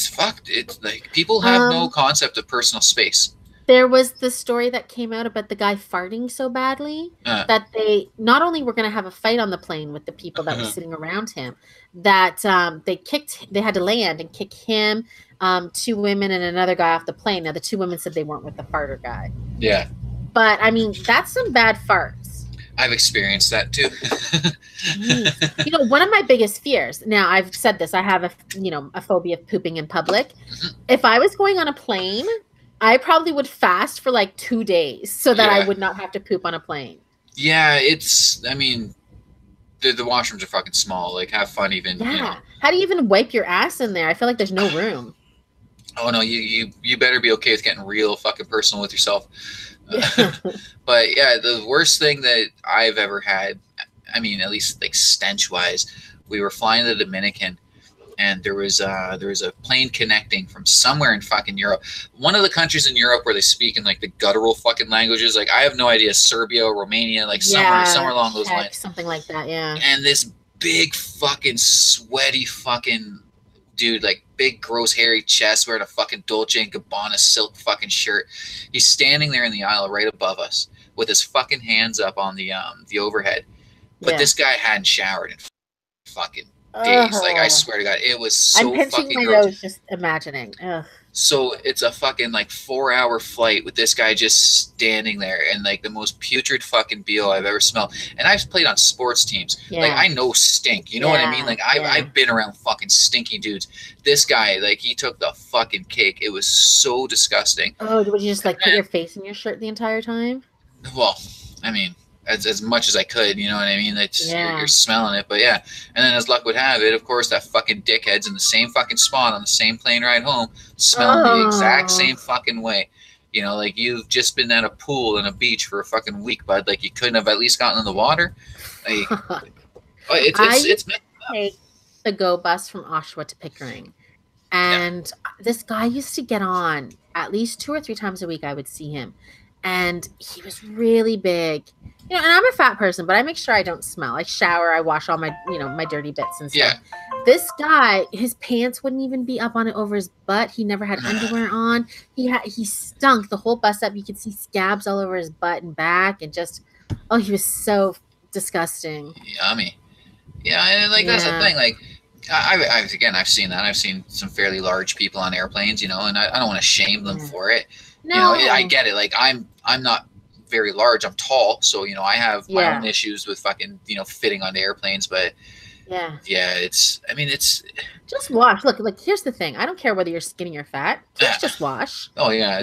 fucked. It's like people have no concept of personal space. There was the story that came out about the guy farting so badly that they not only were going to have a fight on the plane with the people that were sitting around him, that they had to land and kick him, two women and another guy off the plane. Now the two women said they weren't with the farter guy. Yeah. But I mean, that's some bad farts. I've experienced that too. One of my biggest fears. Now I've said this. I have a phobia of pooping in public. If I was going on a plane, I probably would fast for like 2 days so that I would not have to poop on a plane. Yeah, I mean, the washrooms are fucking small. Like, have fun even. Yeah. How do you even wipe your ass in there? I feel like there's no room. Oh no, you better be okay with getting real fucking personal with yourself. But yeah, the worst thing that I've ever had, I mean, at least like stench wise, we were flying to the Dominican, and there was a plane connecting from somewhere in fucking Europe, one of the countries in Europe where they speak in like the guttural fucking languages. Like, I have no idea, Serbia, Romania, like somewhere along those lines, something like that. Yeah. And this big fucking sweaty fucking dude, like big gross hairy chest, wearing a fucking Dolce & Gabbana silk fucking shirt. He's standing there in the aisle right above us with his fucking hands up on the overhead. But this guy hadn't showered in fucking days. Like, I swear to God, it was so I'm pinching fucking my gross. nose just imagining. Ugh. So it's a fucking like 4-hour flight with this guy just standing there and like the most putrid fucking BO I've ever smelled. And I've played on sports teams. Yeah. Like, I know stink. You know what I mean? Like, I've been around fucking stinky dudes. This guy, like, he took the fucking cake. It was so disgusting. Oh, would you just like put your face in your shirt the entire time? Well, I mean, as much as I could, you know what I mean? It's you're smelling it, but yeah. And then as luck would have it, of course, that fucking dickhead's in the same fucking spot on the same plane ride home, smelling the exact same fucking way. You know, like, you've just been at a pool and a beach for a fucking week, bud. Like, you couldn't have at least gotten in the water. Like, it's take the Go bus from Oshawa to Pickering, and this guy used to get on at least 2 or 3 times a week. I would see him. And he was really big, and I'm a fat person, but I make sure I don't smell. I shower, I wash all my, my dirty bits and stuff. Yeah. This guy, his pants wouldn't even be up on it over his butt. He never had underwear on. He stunk the whole bus up. You could see scabs all over his butt and back, and just, he was so disgusting. Yummy. Yeah, and like that's the thing. Like, I've seen that. I've seen some fairly large people on airplanes, and I don't want to shame them for it. No. I get it. Like, I'm not very large. I'm tall, so I have my own issues with fucking fitting onto airplanes. But it's just wash. Look, here's the thing. I don't care whether you're skinny or fat. Just wash. Oh yeah,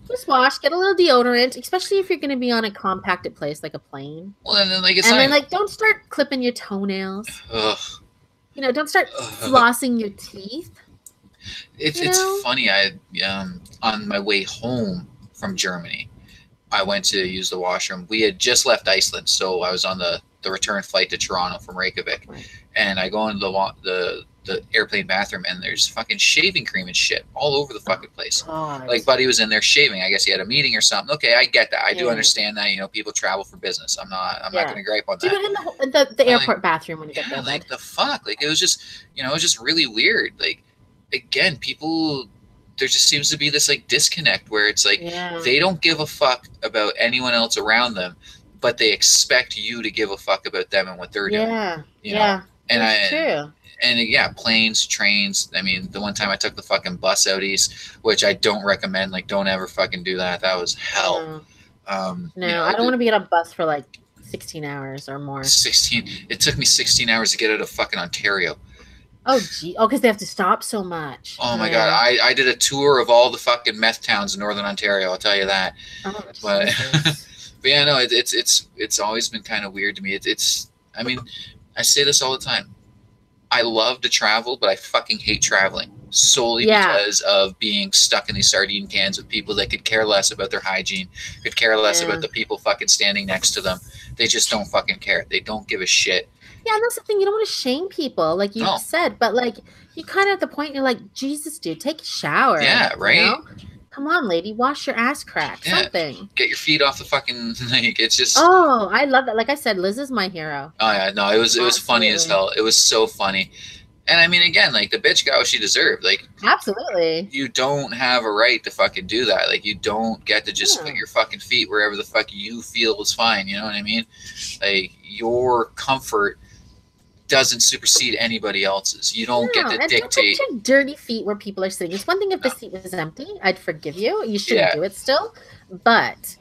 just wash. Get a little deodorant, especially if you're going to be on a compacted place like a plane. Well, and then don't start clipping your toenails. Ugh. Don't start flossing your teeth. It's funny. On my way home from Germany, I went to use the washroom. We had just left Iceland, so I was on the return flight to Toronto from Reykjavik, and I go into the airplane bathroom, and there's fucking shaving cream and shit all over the fucking place. Like, buddy was in there shaving. I guess he had a meeting or something. Okay, I get that. I do understand that. People travel for business. I'm not going to gripe on that. Do it in the airport bathroom when you get there. Like, the fuck. Like, it was just really weird. Like, again, people, there just seems to be this like disconnect where it's like they don't give a fuck about anyone else around them, but they expect you to give a fuck about them and what they're doing. Yeah. And That's true. yeah, planes, trains. I mean, the one time I took the fucking bus out east, which I don't recommend. Like, don't ever fucking do that. That was hell. No, You no, know, I don't want to be on a bus for like 16 hours or more. 16. It took me 16 hours to get out of fucking Ontario. Oh, gee. Oh, because they have to stop so much. Oh my god, Yeah. I did a tour of all the fucking meth towns in northern Ontario. I'll tell you that. Oh, But Jesus. but yeah, no, it's always been kind of weird to me. It's I mean, I say this all the time. I love to travel, but I fucking hate traveling solely Yeah. because of being stuck in these sardine cans with people that could care less about their hygiene, could care less about Yeah. the people fucking standing next to them. They just don't fucking care. They don't give a shit. Yeah, and that's the thing. You don't want to shame people, like you No. said, but like you kind of at the point you're like, Jesus, dude, take a shower, Yeah, right? Come on, lady, wash your ass crack, Yeah. something. Get your feet off the fucking like it's just Oh, I love that. Like I said, Liz is my hero. oh yeah, no, it was funny as Absolutely. hell. It was so funny. And I mean again, like the bitch got what she deserved. Like Absolutely. you don't have a right to fucking do that. Like you don't get to just put Yeah. your fucking feet wherever the fuck you feel is fine. You know what I mean? Like your comfort doesn't supersede anybody else's. You don't get No, to and don't put dictate. your dirty feet where people are sitting. It's one thing if the No. seat was empty, I'd forgive you. You shouldn't Yeah, do it still. But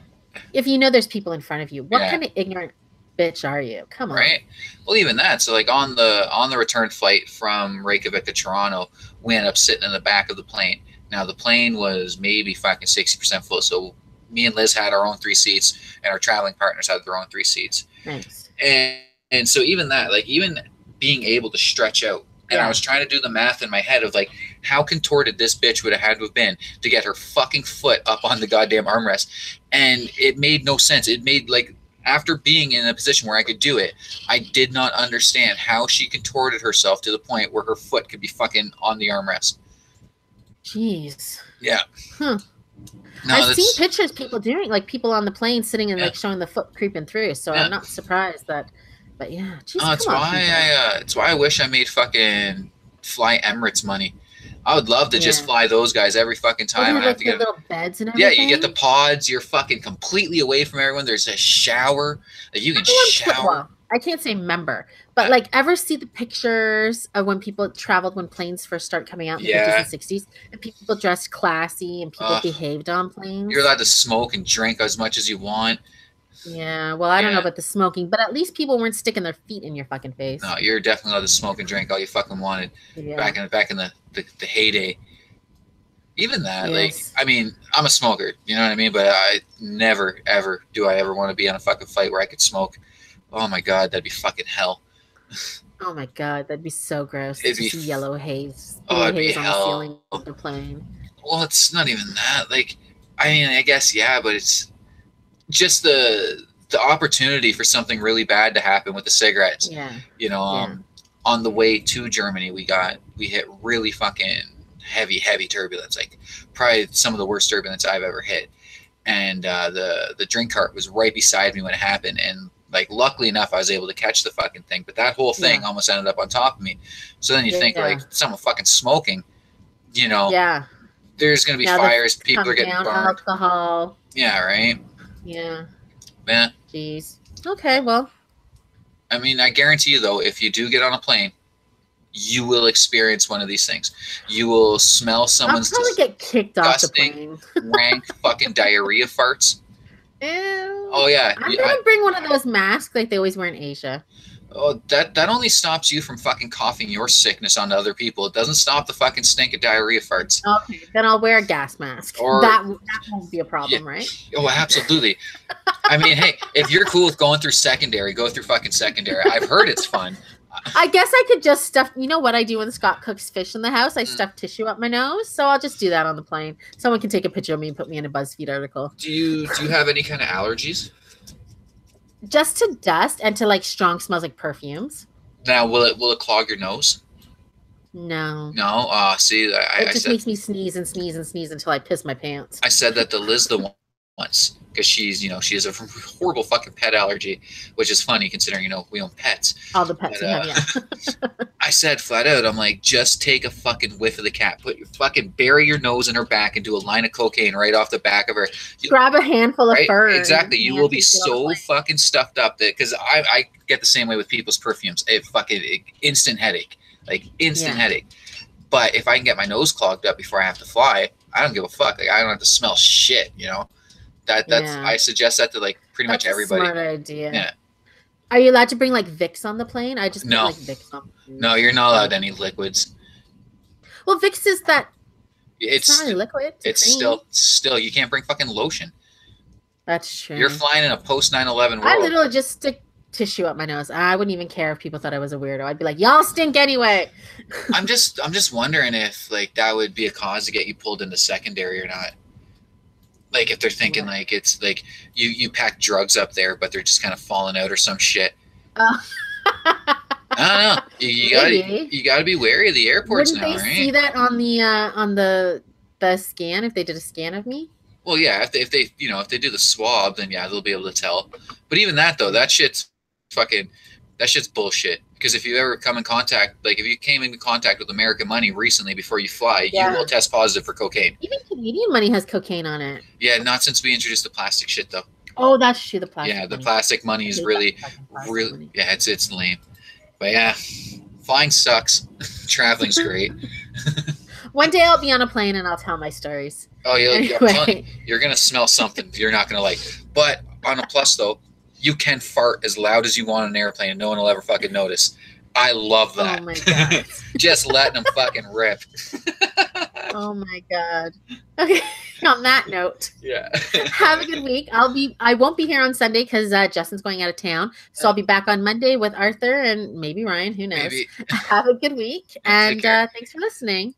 if you know there's people in front of you, what yeah, kind of ignorant bitch are you? Come on. right. Well, even that. So like on the return flight from Reykjavik to Toronto, we ended up sitting in the back of the plane. Now the plane was maybe fucking 60% full. So me and Liz had our own 3 seats, and our traveling partners had their own 3 seats. Nice. And so even that, like even being able to stretch out. And I was trying to do the math in my head of like how contorted this bitch would have had to have been to get her fucking foot up on the goddamn armrest. And it made no sense. It made like after being in a position where I could do it, I did not understand how she contorted herself to the point where her foot could be fucking on the armrest. Jeez. Yeah. Huh. No, I've seen pictures people doing like people on the plane sitting and yeah. like showing the foot creeping through. So Yeah. I'm not surprised that. But yeah, jeez, Oh, come on, people. it's why I wish I made fucking fly Emirates money. I would love to just Yeah. fly those guys every fucking Oh, they time. have I have like to the get little beds and yeah, you get the everything. pods. You're fucking completely away from everyone. There's a shower that you can shower. Well, I can't say member, but like ever see the pictures of when people traveled when planes first started coming out in the 50s Yeah. and 60s and people dressed classy and people behaved on planes? You're allowed to smoke and drink as much as you want. Yeah, well, I don't know Yeah. about the smoking, but at least people weren't sticking their feet in your fucking face. No, you're definitely allowed to smoke and drink all you fucking wanted Yeah. back in the heyday. Even that, like, Yes. I mean, I'm a smoker, you know what I mean? But I never, ever do I ever want to be on a fucking flight where I could smoke. Oh my god, that'd be fucking hell. Oh my god, that'd be so gross It'd to be see yellow haze, oh, blue it'd be haze on the ceiling hell. of the plane. Well, it's not even that. Like, I mean, I guess yeah, but it's just the opportunity for something really bad to happen with the cigarettes. Yeah. You know, Yeah. on the way to Germany, we hit really fucking heavy turbulence, like probably some of the worst turbulence I've ever hit. And the drink cart was right beside me when it happened, and like luckily enough, I was able to catch the fucking thing. But that whole thing Yeah. almost ended up on top of me. So then you think Yeah. like someone fucking smoking, you know, Yeah. there's gonna be Now fires, the people come are getting down burned. alcohol. Yeah, right. Yeah. Yeah. Jeez. Okay, well. I mean, I guarantee you though, if you do get on a plane, you will experience one of these things. You will smell I'll someone's probably get kicked off the disgusting, plane. rank, fucking diarrhea farts. Ew. Oh yeah, I'm gonna bring one of those masks like they always wear in Asia. oh that only stops you from fucking coughing your sickness onto other people. It doesn't stop the fucking stink of diarrhea farts. Okay, then I'll wear a gas mask. Or That won't be a problem, right? oh, absolutely. I mean, hey, if you're cool with going through secondary, go through fucking secondary. I've heard it's fun. I guess I could just stuff. You know what I do when Scott cooks fish in the house? I stuff tissue up my nose, so I'll just do that on the plane. Someone can take a picture of me and put me in a BuzzFeed article. Do you have any kind of allergies? Just to dust and to like strong smells like perfumes. Now, will it clog your nose? No. No. See, It just makes me sneeze and sneeze and sneeze until I piss my pants. I said that to Liz the once because she's, she has a horrible fucking pet allergy, which is funny considering, we own pets. All the pets you have, yeah. I said flat out, I'm like, just take a fucking whiff of the cat. Bury your nose in her back and do a line of cocaine right off the back of her. Grab a handful of fur. Exactly. You will be so fucking stuffed up that, because I get the same way with people's perfumes. Instant headache. Like, instant headache. But if I can get my nose clogged up before I have to fly, I don't give a fuck. Like, I don't have to smell shit, I suggest that to like pretty much everybody. Smart idea. Yeah. Are you allowed to bring like Vicks on the plane? I just put, like Vicks on. No, you're not allowed any liquids. Well, Vicks is that. It's not really liquid. It's still you can't bring fucking lotion. That's true. You're flying in a post 9/11 world. I literally just stick tissue up my nose. I wouldn't even care if people thought I was a weirdo. I'd be like, y'all stink anyway. I'm just wondering if like that would be a cause to get you pulled into secondary or not. Like if they're thinking like it's like you pack drugs up there, but they're just kind of falling out or some shit. I don't know. You gotta be wary of the airports. Wouldn't now, right? See that on the scan if they did a scan of me? Well, yeah. If they do the swab, then yeah, they'll be able to tell. But even that though, that shit's bullshit. Because if you ever come in contact, like if you came into contact with American money recently before you fly, you will test positive for cocaine. Even Canadian money has cocaine on it. Yeah, not since we introduced the plastic shit though. Oh, that's true. The plastic. Yeah, the plastic money is really. Yeah, it's lame. But yeah, flying sucks. Traveling's great. One day I'll be on a plane and I'll tell my stories. Oh yeah, anyway. You're gonna smell something you're not gonna like. But on a plus though, you can fart as loud as you want on an airplane and no one will ever fucking notice. I love that. Oh my god. Just letting them fucking rip. Oh my god. Okay. On that note. Yeah. Have a good week. I won't be here on Sunday because Justin's going out of town. So I'll be back on Monday with Arthur and maybe Ryan. Who knows? Maybe. Have a good week. And thanks for listening.